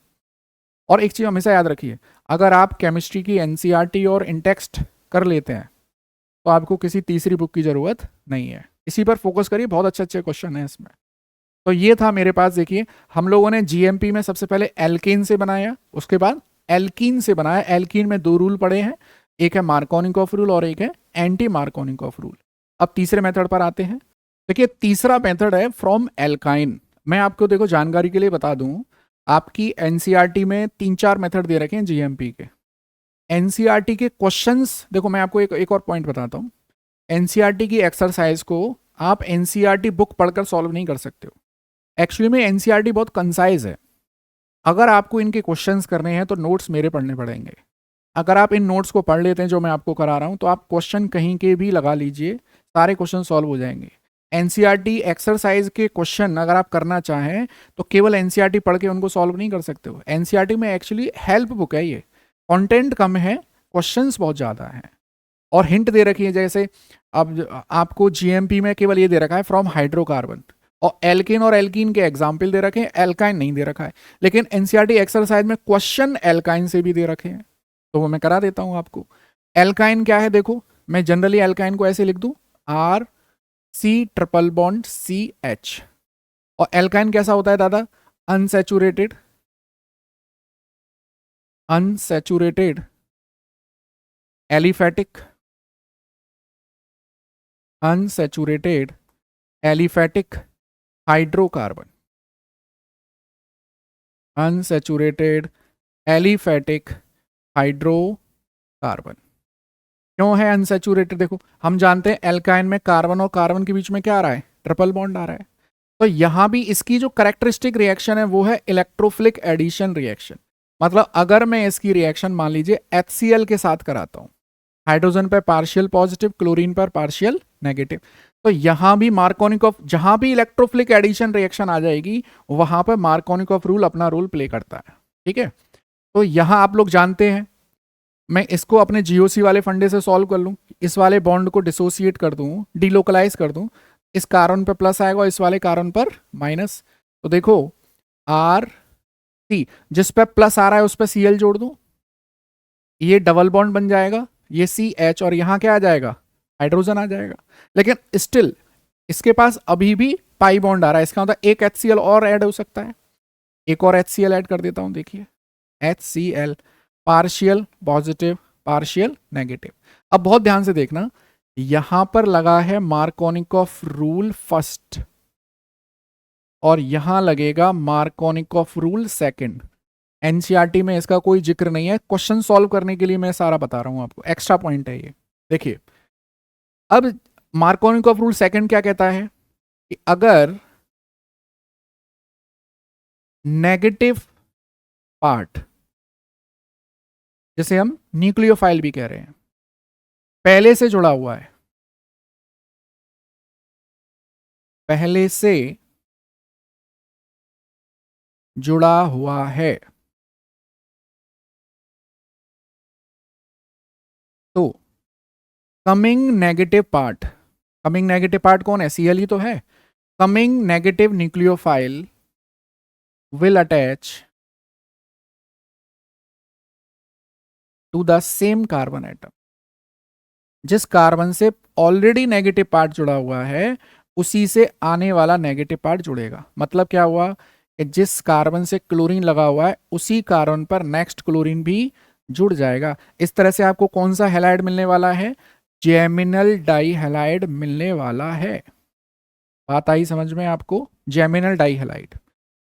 A: और एक चीज हमेशा याद रखिए, अगर आप केमिस्ट्री की एनसीईआरटी और इंटेक्स्ट कर लेते हैं तो आपको किसी तीसरी बुक की जरूरत नहीं है। इसी पर फोकस करिए, बहुत अच्छे अच्छे क्वेश्चन है इसमें। तो ये था मेरे पास, देखिए हम लोगों ने जीएमपी में सबसे पहले एल्केन से बनाया, उसके बाद एल्कीन से बनाया। एल्कीन में दो रूल पड़े हैं, एक है मार्कोनिकॉफ रूल और एक है एंटी मार्कोनिकॉफ रूल। अब तीसरे मेथड पर आते हैं। देखिए तीसरा मेथड है फ्रॉम एल्काइन। मैं आपको देखो जानकारी के लिए बता दूं, आपकी एनसीईआरटी में 3-4 मेथड दे रखे हैं जीएमपी के। एनसीईआरटी के क्वेश्चंस देखो, मैं आपको एक और पॉइंट बताता हूं। एनसीईआरटी की एक्सरसाइज को आप एनसीईआरटी बुक पढ़कर सॉल्व नहीं कर सकते हो। एक्चुअली में एनसीईआरटी बहुत कंसाइज है। अगर आपको इनके क्वेश्चंस करने हैं तो नोट्स मेरे पढ़ने पड़ेंगे। अगर आप इन नोट्स को पढ़ लेते हैं जो मैं आपको करा रहा हूं, तो आप क्वेश्चन कहीं के भी लगा लीजिए, सारे क्वेश्चन सॉल्व हो जाएंगे। एनसीईआरटी एक्सरसाइज के क्वेश्चन अगर आप करना चाहें तो केवल एनसीईआरटी पढ़ के उनको सॉल्व नहीं कर सकते हो। एनसीईआरटी में एक्चुअली हेल्प बुक है, ये कंटेंट कम है, क्वेश्चंस बहुत ज़्यादा हैं। और हिंट दे रखी है, जैसे अब आपको जीएमपी में केवल ये दे रखा है फ्रॉम हाइड्रोकार्बन, और एल्केन और एल्कीन के एग्जाम्पल दे रखे हैं, एल्काइन नहीं दे रखा है। लेकिन एनसीईआरटी एक्सरसाइज में क्वेश्चन एल्काइन से भी दे रखे हैं, तो वो मैं करा देता हूं आपको। एल्काइन क्या है, देखो मैं जनरली एल्काइन को ऐसे लिख दूं, RC ट्रिपल बॉन्ड CH। और एल्काइन कैसा होता है दादा, unsaturated, unsaturated aliphatic, unsaturated aliphatic hydrocarbon, unsaturated aliphatic hydrocarbon. क्यों है अनसैचुरेटेड? देखो हम जानते हैं एल्काइन में कार्बन और कार्बन के बीच में क्या आ रहा है, ट्रिपल बॉन्ड आ रहा है। तो यहां भी इसकी जो करेक्टरिस्टिक रिएक्शन है वो है इलेक्ट्रोफिलिक एडिशन रिएक्शन। मतलब अगर मैं इसकी रिएक्शन मान लीजिए HCl के साथ कराता हूं, हाइड्रोजन पर पार्शियल पॉजिटिव, क्लोरीन पर पार्शियल नेगेटिव, तो यहां भी मार्कोनिकॉफ, जहां भी इलेक्ट्रोफिलिक एडिशन रिएक्शन आ जाएगी वहां पर मार्कोनिकॉफ रूल अपना रोल प्ले करता है। ठीक है, तो यहां आप लोग जानते हैं, मैं इसको अपने जीओसी वाले फंडे से सॉल्व कर लूं, इस वाले बॉन्ड को डिसोसिएट कर दूं, डिलोकलाइज कर दूं, इस कार्बन पर प्लस आएगा और इस वाले कार्बन पर माइनस। तो देखो आर सी, जिस पे प्लस आ रहा है उस पर Cl जोड़ दूं, ये डबल बॉन्ड बन जाएगा, ये CH, और यहां क्या आ जाएगा, हाइड्रोजन आ जाएगा। लेकिन स्टिल इसके पास अभी भी पाई बॉन्ड आ रहा है, इसका मतलब एक HCl और ऐड हो सकता है। एक और HCl ऐड कर देता हूं, देखिए HCl, partial positive partial negative. अब बहुत ध्यान से देखना, यहां पर लगा है मार्कोनिकॉफ रूल फर्स्ट और यहां लगेगा मार्कोनिकॉफ रूल सेकंड। एनसीईआरटी में इसका कोई जिक्र नहीं है, क्वेश्चन सॉल्व करने के लिए मैं सारा बता रहा हूं आपको, एक्स्ट्रा पॉइंट है ये। देखिए अब मार्कोनिकॉफ रूल सेकंड क्या कहता है कि अगर नेगेटिव पार्ट, जिसे हम न्यूक्लियोफाइल भी कह रहे हैं, पहले से जुड़ा हुआ है, पहले से जुड़ा हुआ है, तो coming negative part, coming negative part कौन है, Cl ही तो है। Coming negative nucleophile will attach to the same carbon atom. जिस कार्बन से ऑलरेडी नेगेटिव पार्ट जुड़ा हुआ है उसी से आने वाला नेगेटिव पार्ट जुड़ेगा। मतलब क्या हुआ कि जिस कार्बन से क्लोरीन लगा हुआ है उसी कार्बन पर नेक्स्ट क्लोरीन भी जुड़ जाएगा। इस तरह से आपको कौन सा हैलाइड मिलने वाला है, जेमिनल डाइहैलाइड मिलने वाला है। बात आई समझ में आपको, जेमिनल डाइहैलाइड।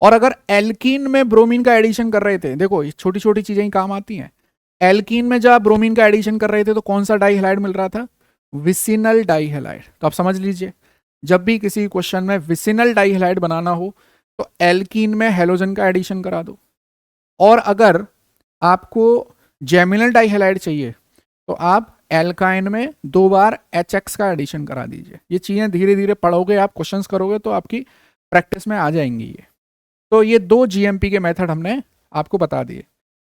A: और अगर एल्कीन में ब्रोमीन का एडिशन कर रहे थे, देखो छोटी छोटी चीजें ही काम आती हैं, एल्कीन में जब ब्रोमीन का एडिशन कर रहे थे तो कौन सा डाइहैलाइड मिल रहा था, विसिनल डाइहैलाइड। तो आप समझ लीजिए जब भी किसी क्वेश्चन में विसिनल डाइहैलाइड बनाना हो तो एल्कीन में हेलोजन का एडिशन करा दो, और अगर आपको जेमिनल डाइहैलाइड चाहिए तो आप एल्काइन में 2 बार HX का एडिशन करा दीजिए। ये चीजें धीरे धीरे पढ़ोगे आप, क्वेश्चंस करोगे तो आपकी प्रैक्टिस में आ जाएंगी ये। तो ये 2 GMP के मेथड हमने आपको बता दिए।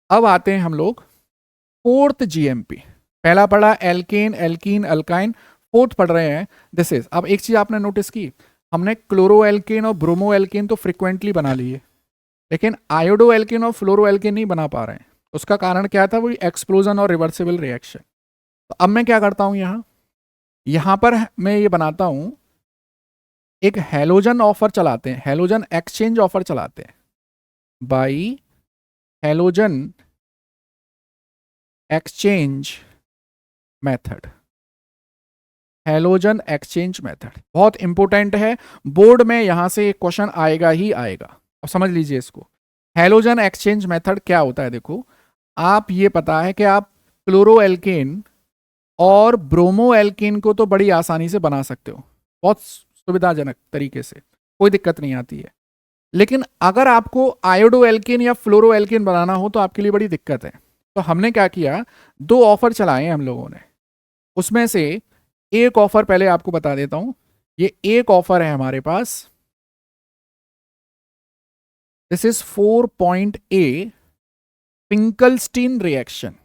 A: अब आते हैं हम लोग फोर्थ GMP। पहला पढ़ा एल्केन, एल्कीन, अल्काइन, फोर्थ पढ़ रहे हैं दिस इज। अब एक चीज आपने नोटिस की, हमने क्लोरो एल्केन और ब्रोमो एल्केन तो फ्रिक्वेंटली बना लिए, लेकिन आयोडो एल्केन और फ्लोरो एल्केन नहीं बना पा रहे हैं। उसका कारण क्या था, वही एक्सप्लोजन और रिवर्सिबल रिएक्शन। तो अब मैं क्या करता हूं, यहां पर मैं ये बनाता हूं, एक हेलोजन ऑफर चलाते हैं, हेलोजन एक्सचेंज ऑफर चलाते हैं, by halogen exchange method. Halogen exchange method बहुत इंपॉर्टेंट है, बोर्ड में यहां से एक क्वेश्चन आएगा ही आएगा। अब समझ लीजिए इसको, हेलोजन एक्सचेंज मेथड क्या होता है। देखो आप ये पता है कि आप क्लोरो एल्केन और ब्रोमो एल्केन को तो बड़ी आसानी से बना सकते हो, बहुत सुविधाजनक तरीके से, कोई दिक्कत नहीं आती है। लेकिन अगर आपको आयोडो एल्केन या फ्लोरो एल्केन बनाना हो तो आपके लिए बड़ी दिक्कत है। तो हमने क्या किया, 2 ऑफर चलाए हम लोगों ने। उसमें से एक ऑफर पहले आपको बता देता हूं, ये एक ऑफर है हमारे पास, this is 4.A Finkelstein reaction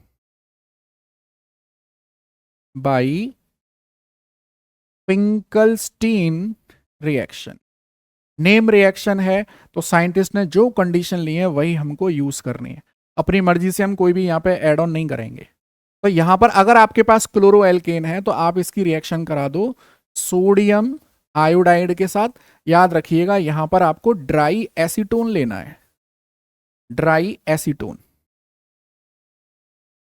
A: by Finkelstein reaction. Name reaction है तो साइंटिस्ट ने जो कंडीशन ली है वही हमको यूज करनी है, अपनी मर्जी से हम कोई भी यहाँ पे ऐड ऑन नहीं करेंगे। तो यहां पर अगर आपके पास क्लोरो एल्केन है तो आप इसकी रिएक्शन करा दो सोडियम आयोडाइड के साथ। याद रखिएगा यहां पर आपको ड्राई एसीटोन लेना है, ड्राई एसीटोन।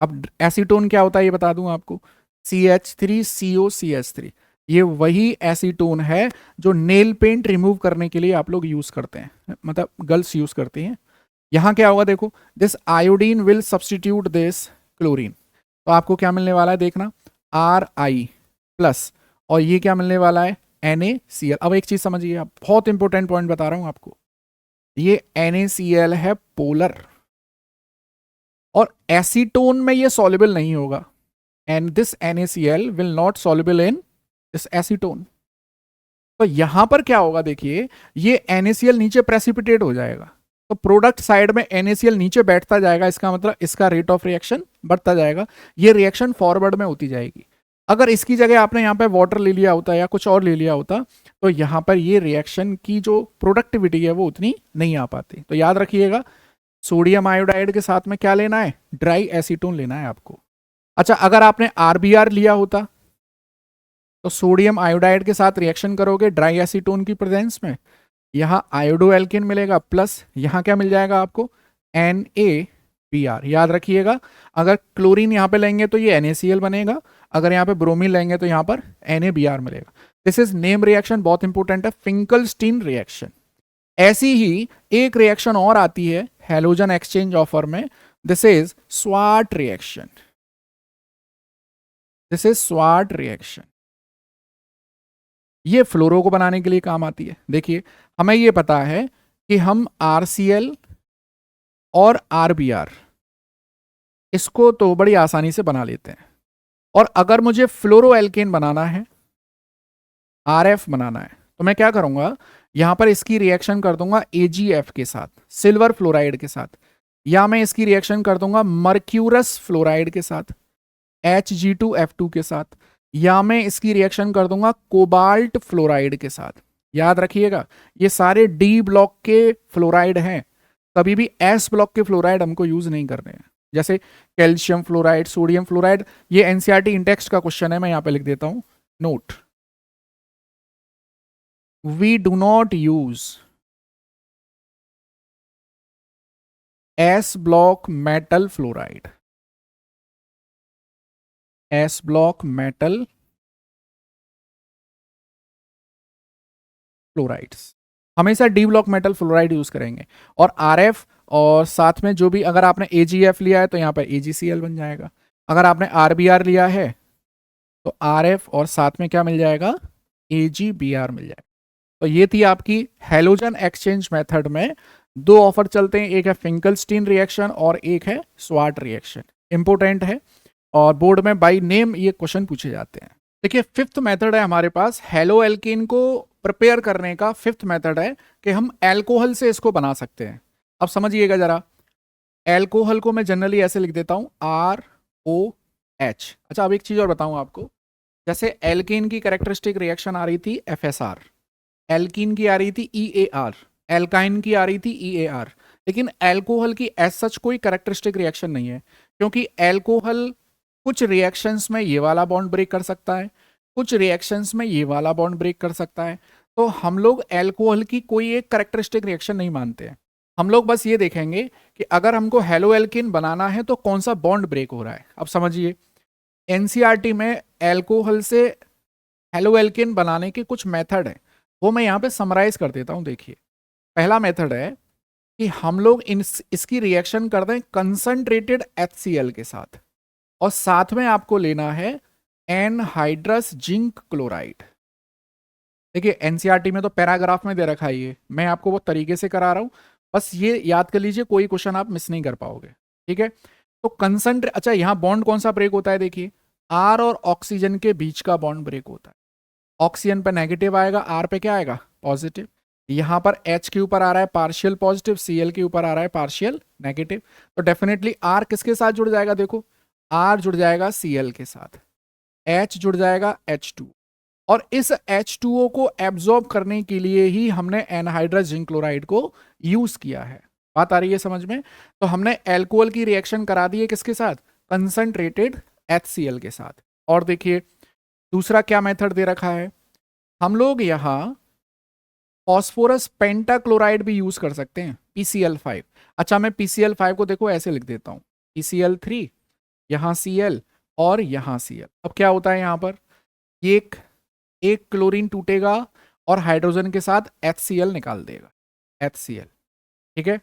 A: अब एसीटोन क्या होता है ये बता दूं आपको, CH3COCH3। ये वही एसीटोन है जो नेल पेंट रिमूव करने के लिए आप लोग यूज करते हैं, मतलब गर्ल्स यूज करती हैं। यहां क्या होगा, देखो this iodine will substitute this chlorine, तो आपको क्या मिलने वाला है देखना, आर आई प्लस, और ये क्या मिलने वाला है, NaCl। अब एक चीज समझिए आप, बहुत इंपॉर्टेंट पॉइंट बता रहा हूं आपको, ये NaCl है पोलर, और एसीटोन में ये सॉल्युबल नहीं होगा, and this NaCl will not soluble in this acetone. तो यहां पर क्या होगा देखिए, ये NaCl नीचे प्रेसिपिटेट हो जाएगा, तो प्रोडक्ट साइड में NaCl नीचे बैठता जाएगा, इसका मतलब इसका रेट ऑफ रिएक्शन बढ़ता जाएगा, ये रिएक्शन फॉरवर्ड में होती जाएगी। अगर इसकी जगह आपने यहाँ पे वाटर ले लिया होता या कुछ और ले लिया होता, तो यहाँ पर ये रिएक्शन की जो प्रोडक्टिविटी है वो उतनी नहीं आ पाती। तो याद रखिएगा, सोडियम आयोडाइड के साथ में क्या लेना है, ड्राई एसीटोन लेना है आपको। अच्छा, अगर आपने RBr लिया होता तो सोडियम आयोडाइड के साथ रिएक्शन करोगे ड्राई एसीटोन की प्रेजेंस में, यहां आयोडो एल्केन मिलेगा, प्लस यहां क्या मिल जाएगा आपको, NaBr। याद रखिएगा, अगर क्लोरीन यहां पे लेंगे तो ये NaCl बनेगा, अगर यहां पे ब्रोमीन लेंगे तो यहां पर NaBr मिलेगा। दिस इज नेम रिएक्शन, बहुत इंपॉर्टेंट है, फिंकलस्टीन रिएक्शन। ऐसी ही एक रिएक्शन और आती है हैलोजन एक्सचेंज ऑफर में, this is Swarts reaction. This is Swarts reaction, ये फ्लोरो को बनाने के लिए काम आती है। देखिए, हमें ये पता है कि हम RCl और RBr इसको तो बड़ी आसानी से बना लेते हैं, और अगर मुझे फ्लोरो एल्केन बनाना है, RF बनाना है, तो मैं क्या करूंगा, यहां पर इसकी रिएक्शन कर दूंगा AgF के साथ, सिल्वर फ्लोराइड के साथ, या मैं इसकी रिएक्शन कर दूंगा मर्क्यूरस फ्लोराइड के साथ, Hg2F2 के साथ, या मैं इसकी रिएक्शन कर दूंगा कोबाल्ट फ्लोराइड के साथ। याद रखिएगा, ये सारे D ब्लॉक के फ्लोराइड हैं, कभी भी S ब्लॉक के फ्लोराइड हमको यूज नहीं करने हैं, जैसे कैल्शियम फ्लोराइड, सोडियम फ्लोराइड। ये NCERT इंटेक्स्ट का क्वेश्चन है, मैं यहां पे लिख देता हूं note, we do not use S block metal fluoride, S block metal fluorides, हमेशा D block metal fluoride use करेंगे। और RF और साथ में जो भी, अगर आपने AgF लिया है तो यहाँ पर AgCl बन जाएगा, अगर आपने RBr लिया है तो RF और साथ में क्या मिल जाएगा, AgBr मिल जाएगा। तो ये थी आपकी हैलोजन एक्सचेंज मेथड में दो ऑफर चलते हैं, एक है फिंकलस्टीन रिएक्शन और एक है स्वाट रिएक्शन। इंपोर्टेंट है और बोर्ड में बाय नेम ये क्वेश्चन पूछे जाते हैं। देखिए, फिफ्थ मेथड है हमारे पास हेलो एल्कीन को प्रिपेयर करने का। फिफ्थ मेथड है कि हम एल्कोहल से इसको बना सकते हैं। अब समझिएगा जरा, एल्कोहल को मैं जनरली ऐसे लिख देता हूं ROH। अच्छा, अब एक चीज और बताऊं आपको, जैसे एल्कीन की कैरेक्टरिस्टिक रिएक्शन आ रही थी FSR, एल्कीन की आ रही थी EAR, एल्काइन की आ रही थी EAR, लेकिन एल्कोहल की एज सच कोई कैरेक्टरिस्टिक रिएक्शन नहीं है, क्योंकि एल्कोहल कुछ रिएक्शंस में ये वाला बॉन्ड ब्रेक कर सकता है, कुछ रिएक्शंस में ये वाला बॉन्ड ब्रेक कर सकता है। तो हम लोग एल्कोहल की कोई एक कैरेक्टरिस्टिक रिएक्शन नहीं मानते हैं, हम लोग बस ये देखेंगे कि अगर हमको हेलो एल्कीन बनाना है तो कौन सा बॉन्ड ब्रेक हो रहा है। अब समझिए, NCERT में एल्कोहल से हेलो एल्कीन बनाने के कुछ मेथड है, वो मैं यहाँ पे समराइज कर देता हूँ। देखिए, पहला मेथड है कि हम लोग इसकी रिएक्शन कर दें कंसंट्रेटेड HCl के साथ, और साथ में आपको लेना है एनहाइड्रस जिंक क्लोराइड। देखिए, NCERT में तो पैराग्राफ में दे रखा है ये, मैं आपको वो तरीके से करा रहा हूँ, बस ये याद कर लीजिए, कोई क्वेश्चन आप मिस नहीं कर पाओगे। ठीक है, तो कंसंट्रेट, अच्छा यहाँ बॉन्ड कौन सा ब्रेक होता है, देखिए R और ऑक्सीजन के बीच का बॉन्ड ब्रेक होता है। ऑक्सीजन पे नेगेटिव आएगा, R पे क्या आएगा, पॉजिटिव। यहाँ पर H के ऊपर आ रहा है पार्शियल पॉजिटिव, Cl के ऊपर आ रहा है पार्शियल नेगेटिव, तो डेफिनेटली R किसके साथ जुड़ जाएगा, देखो R जुड़ जाएगा Cl के साथ, H जुड़ जाएगा H2, और इस H2O को एब्जॉर्ब करने के लिए ही हमने एनहाइड्रस जिंक क्लोराइड को यूज किया है। बात आ रही है समझ में? तो हमने एल्कोहल की रिएक्शन करा दी है किसके साथ, कंसंट्रेटेड HCl के साथ। और देखिए दूसरा क्या मेथड दे रखा है, हम लोग यहां फॉस्फोरस पेंटाक्लोराइड भी यूज कर सकते हैं, PCl5। अच्छा, मैं PCl5 को देखो ऐसे लिख देता हूं, PCl3, यहां Cl और यहां Cl। अब क्या होता है, यहां पर एक क्लोरीन टूटेगा और हाइड्रोजन के साथ HCl निकाल देगा, HCl। ठीक है,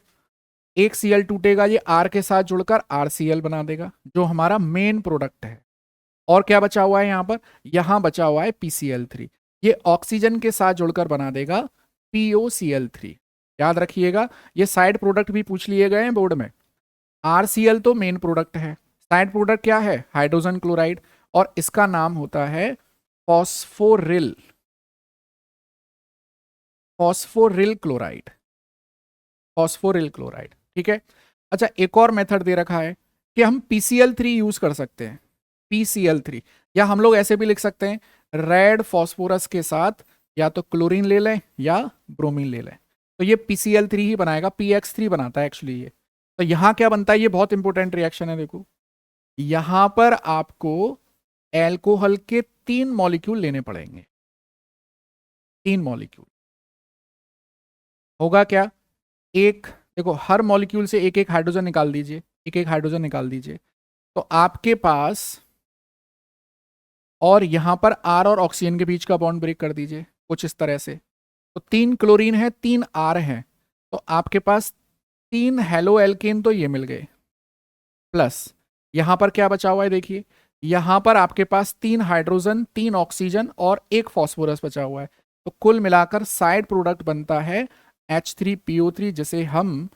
A: एक Cl टूटेगा, ये R के साथ जुड़कर RCl बना देगा, जो हमारा मेन प्रोडक्ट है। और क्या बचा हुआ है यहाँ पर, यहाँ बचा हुआ है PCl3। ये ऑक्सीजन के साथ जुड़कर बना देगा POCl3। याद रखिएगा, ये साइड प्रोडक्ट भी पूछ लिए गए हैं बोर्ड में। RCl तो मेन प्रोडक्ट है, साइड प्रोडक्ट क्या है, हाइड्रोजन क्लोराइड, और इसका नाम होता है phosphoryl, phosphoryl chloride, phosphoryl chloride. ठीक है। अच्छा, एक और मेथड दे रखा है कि हम PCl3 यूज कर सकते हैं, PCl3, या हम लोग ऐसे भी लिख सकते हैं रेड फॉस्फोरस के साथ या तो क्लोरीन ले लें या ब्रोमीन ले लें, तो ये PCl3 ही बनाएगा, PX3 बनाता है एक्चुअली ये। तो यहां क्या बनता है, ये बहुत इंपॉर्टेंट रिएक्शन है, देखो यहां पर आपको एल्कोहल के 3 मॉलिक्यूल लेने पड़ेंगे, 3 मॉलिक्यूल। होगा क्या, एक, देखो हर मॉलिक्यूल से एक एक हाइड्रोजन निकाल दीजिए, एक एक हाइड्रोजन निकाल दीजिए, तो आपके पास, और यहां पर R और ऑक्सीजन के बीच का बॉन्ड ब्रेक कर दीजिए कुछ इस तरह से, तो 3 क्लोरीन है, 3 R है, तो आपके पास 3 हेलो एल्केन तो ये मिल गए, प्लस यहां पर क्या बचा हुआ है, देखिए यहां पर आपके पास 3 हाइड्रोजन, 3 ऑक्सीजन और 1 फॉस्फोरस बचा हुआ है, तो कुल मिलाकर साइड प्रोडक्ट बनता है H3PO3, जिसे हम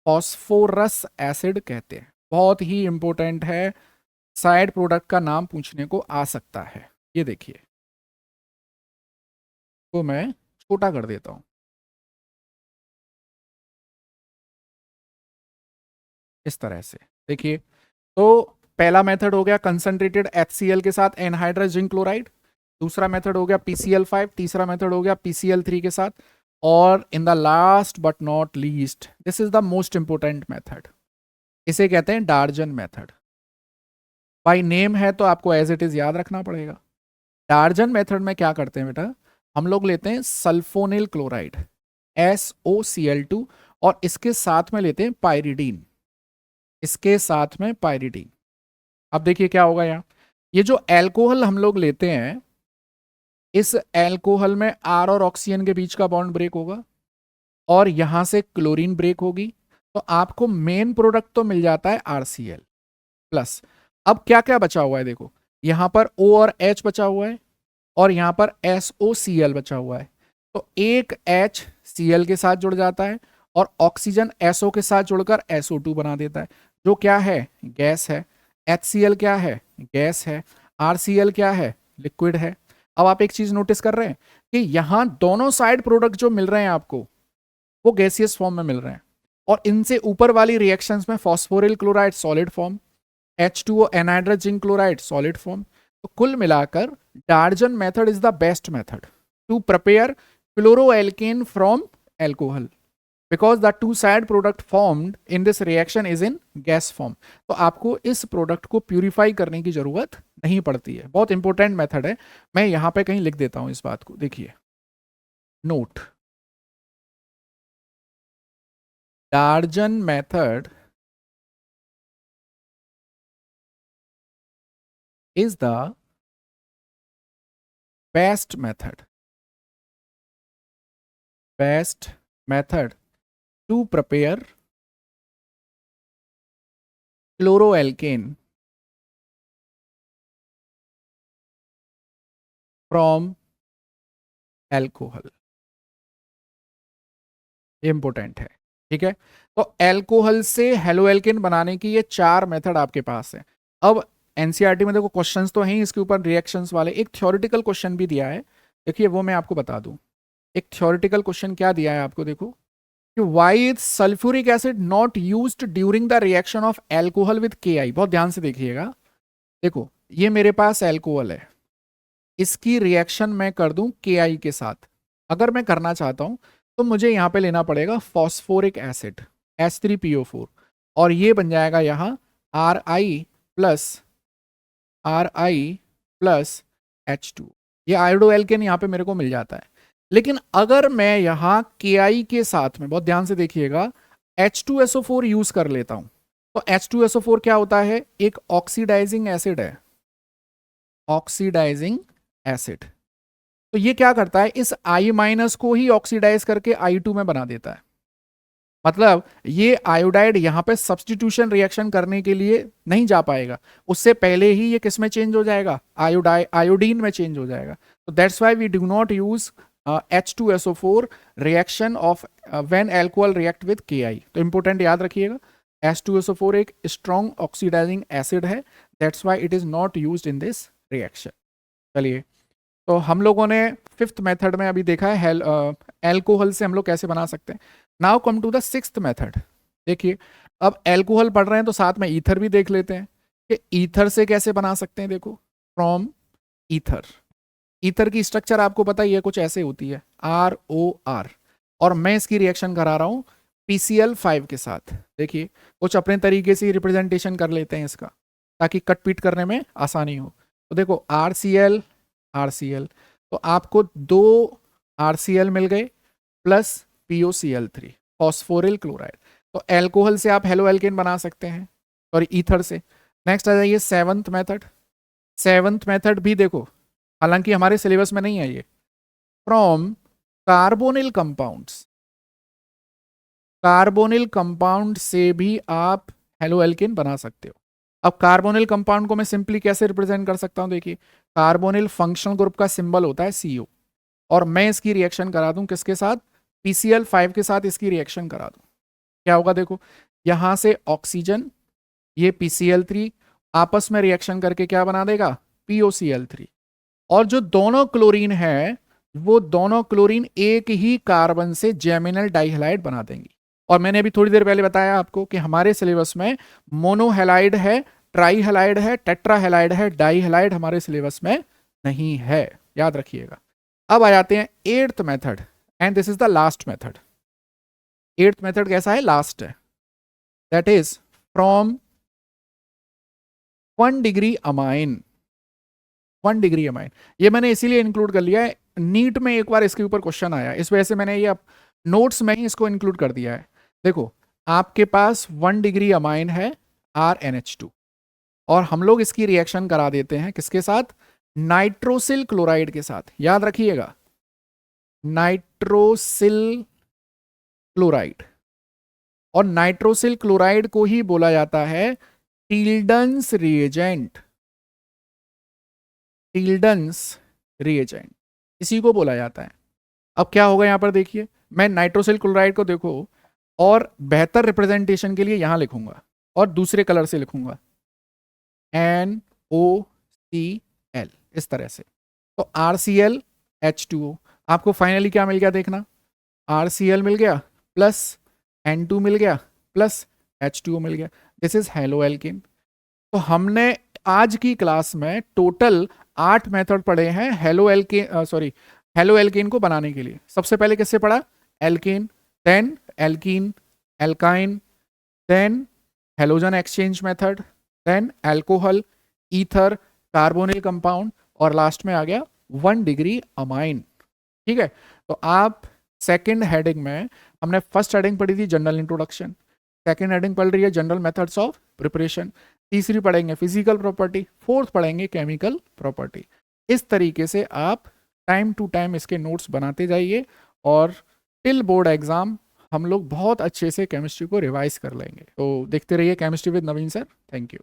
A: फॉस्फोरस एसिड कहते हैं। बहुत ही इंपॉर्टेंट है, साइड प्रोडक्ट का नाम पूछने को आ सकता है। ये देखिए, तो मैं छोटा कर देता हूं इस तरह से, देखिए। तो पहला मेथड हो गया कंसंट्रेटेड HCl के साथ एनहाइड्रस जिंक क्लोराइड, दूसरा मेथड हो गया PCl5, तीसरा मेथड हो गया PCl3 के साथ, और in the last but not least, this is the most important method, इसे कहते हैं डार्जन मेथड। बाई नेम है तो आपको एज इट इज याद रखना पड़ेगा। डार्जन मेथड में क्या करते हैं बेटा, हम लोग लेते हैं सल्फोनिल क्लोराइड SOCl2, और इसके साथ में लेते हैं पायरिडीन, इसके साथ में पायरिडीन। अब देखिए क्या होगा यहाँ, ये जो एल्कोहल हम लोग लेते हैं, इस एल्कोहल में R और ऑक्सीजन के बीच का बॉन्ड ब्रेक होगा, और यहां से क्लोरीन ब्रेक होगी, तो आपको मेन प्रोडक्ट तो मिल जाता है RCl प्लस। अब क्या क्या बचा हुआ है, देखो यहां पर O और H बचा हुआ है, और यहां पर SOCl बचा हुआ है, तो एक H Cl के साथ जुड़ जाता है, और ऑक्सीजन SO के साथ जुड़कर SO2 बना देता है, जो क्या है, गैस है। HCl क्या है, गैस है। RCl क्या है, लिक्विड है। अब आप एक चीज नोटिस कर रहे हैं कि यहां दोनों साइड प्रोडक्ट जो मिल रहे हैं आपको, वो गैसियस फॉर्म में मिल रहे हैं, और इनसे ऊपर वाली रिएक्शंस में phosphoryl chloride solid form, H2O anhydrous zinc chloride solid form. तो कुल मिलाकर Darzens method is the best method to prepare chloroalkane from alcohol, because the two side product formed in this reaction is in gas form। तो आपको इस product को purify करने की जरूरत नहीं पड़ती है। बहुत इंपॉर्टेंट मेथड है, मैं यहां पे कहीं लिख देता हूं इस बात को, देखिए note, डार्जन method is the best method, best method to prepare chloroalkane from alcohol। Important है, ठीक है। तो एल्कोहल से हेलोएल्केन बनाने की ये 4 मेथड आपके पास है। अब एनसीईआरटी में देखो क्वेश्चंस तो हैं ही इसके ऊपर, रिएक्शंस वाले, एक थ्योरेटिकल क्वेश्चन भी दिया है, देखिए वो मैं आपको बता दूं। एक थ्योरेटिकल क्वेश्चन क्या दिया है आपको, देखो कि why is sulphuric acid not used during the reaction of alcohol with KI। बहुत ध्यान से देखिएगा, देखो ये मेरे पास एल्कोहल है, इसकी रिएक्शन मैं कर दूं KI के साथ, अगर मैं करना चाहता हूं तो मुझे यहां पे लेना पड़ेगा फॉस्फोरिक एसिड H3PO4, और ये बन जाएगा यहां RI प्लस H2। ये आयोडो एल्केन यहाँ पे मेरे को मिल जाता है। लेकिन अगर मैं यहाँ KI के साथ में, बहुत ध्यान से देखिएगा, H2SO4 यूज कर लेता हूं, तो H2SO4 क्या होता है, एक ऑक्सीडाइजिंग एसिड है, ऑक्सीडाइजिंग एसिड। तो ये क्या करता है, इस I- को ही ऑक्सीडाइज करके I2 में बना देता है। मतलब ये आयोडाइड यहाँ पे सब्स्टिट्यूशन रिएक्शन करने के लिए नहीं जा पाएगा, उससे पहले ही ये किस में चेंज हो जाएगा, आयोडीन में चेंज हो जाएगा। तो that's why we do not use H2SO4 reaction of when alcohol react with KI। तो इंपॉर्टेंट याद रखिएगा, H2SO4 एक स्ट्रॉन्ग ऑक्सीडाइजिंग एसिड है, that's why it is not used in this reaction. चलिए, तो हम लोगों ने फिफ्थ मेथड में अभी देखा है एल्कोहल से हम लोग कैसे बना सकते हैं। Now come to the sixth method. देखिए, अब एल्कोहल पढ़ रहे हैं तो साथ में ईथर भी देख लेते हैं कि ईथर से कैसे बना सकते हैं। देखो, फ्रॉम ईथर, ईथर की स्ट्रक्चर आपको पता ही है, कुछ ऐसे होती है ROR, और मैं इसकी रिएक्शन करा रहा हूं PCl5 के साथ। देखिए, कुछ अपने तरीके से रिप्रेजेंटेशन कर लेते हैं इसका, ताकि कट पीट करने में आसानी हो। तो देखो, RCl, तो आपको 2 RCl मिल गए प्लस POCl3, फॉस्फोरिल क्लोराइड। तो एल्कोहल से आप हेलो एल्केन बना सकते हैं, और ईथर से। नेक्स्ट आ जाइए सेवंथ मेथड। सेवंथ मेथड भी देखो, हालांकि हमारे सिलेबस में नहीं है ये, from carbonyl compounds. Carbonyl compound से भी आप हेलो एल्केन बना सकते हो। अब कार्बोनिल कंपाउंड को मैं सिंपली कैसे रिप्रेजेंट कर सकता हूं, देखिए, कार्बोनिल फंक्शनल ग्रुप का सिंबल होता है CO, और मैं इसकी रिएक्शन करा दूं किसके साथ, PCl5 के साथ इसकी रिएक्शन करा दूं। क्या होगा, देखो, यहां से ऑक्सीजन, ये PCl3 आपस में रिएक्शन करके क्या बना देगा, POCl3, और जो दोनों क्लोरीन है वो दोनों क्लोरीन एक ही कार्बन से जेमिनल डाइहैलाइड बना देंगी। और मैंने अभी थोड़ी देर पहले बताया आपको कि हमारे सिलेबस में मोनोहैलाइड है, ट्राईहैलाइड है, टेट्राहैलाइड है, डाइहैलाइड हमारे सिलेबस में नहीं है, याद रखिएगा। अब आ जाते हैं eighth method, and this is the last method. Eighth method कैसा है, लास्ट है, that is from 1 degree amine. 1 degree amine, ये मैंने इसीलिए इंक्लूड कर लिया है, नीट में एक बार इसके ऊपर क्वेश्चन आया, इस वजह से मैंने ये नोट्स में ही इसको इंक्लूड कर दिया है। देखो, आपके पास 1 डिग्री अमाइन है RNH2, और हम लोग इसकी रिएक्शन करा देते हैं किसके साथ, नाइट्रोसिल क्लोराइड के साथ। याद रखिएगा, नाइट्रोसिल क्लोराइड, और नाइट्रोसिल क्लोराइड को ही बोला जाता है टिल्डन्स रिएजेंट। टिल्डन्स रिएजेंट इसी को बोला जाता है। अब क्या होगा यहां पर देखिए, मैं नाइट्रोसिल क्लोराइड को देखो, और बेहतर रिप्रेजेंटेशन के लिए यहां लिखूंगा और दूसरे कलर से लिखूंगा NOCl, इस तरह से। तो RCl H2O, आपको फाइनली क्या मिल गया, देखना, RCl मिल गया प्लस N2 मिल गया प्लस H2O मिल गया, दिस इज हेलो एल्केन। तो हमने आज की क्लास में टोटल 8 मेथड पढ़े हैं हेलो एल्केन को बनाने के लिए। सबसे पहले किससे पढ़ा, alkane, then alkene, alkyne, then halogen exchange method, then alcohol, ether, carbonyl compound, और लास्ट में आ गया 1 डिग्री अमाइन। ठीक है, तो आप सेकंड हेडिंग में, हमने फर्स्ट हेडिंग पढ़ी थी जनरल इंट्रोडक्शन, सेकंड हेडिंग पढ़ रही है जनरल मेथड्स ऑफ प्रिपरेशन, तीसरी पढ़ेंगे फिजिकल प्रॉपर्टी, फोर्थ पढ़ेंगे केमिकल प्रॉपर्टी। इस तरीके से आप टाइम टू टाइम इसके नोट्स बनाते जाइए, और टिल बोर्ड एग्जाम हम लोग बहुत अच्छे से केमिस्ट्री को रिवाइज कर लेंगे। तो देखते रहिए chemistry with Naveen sir. Thank you.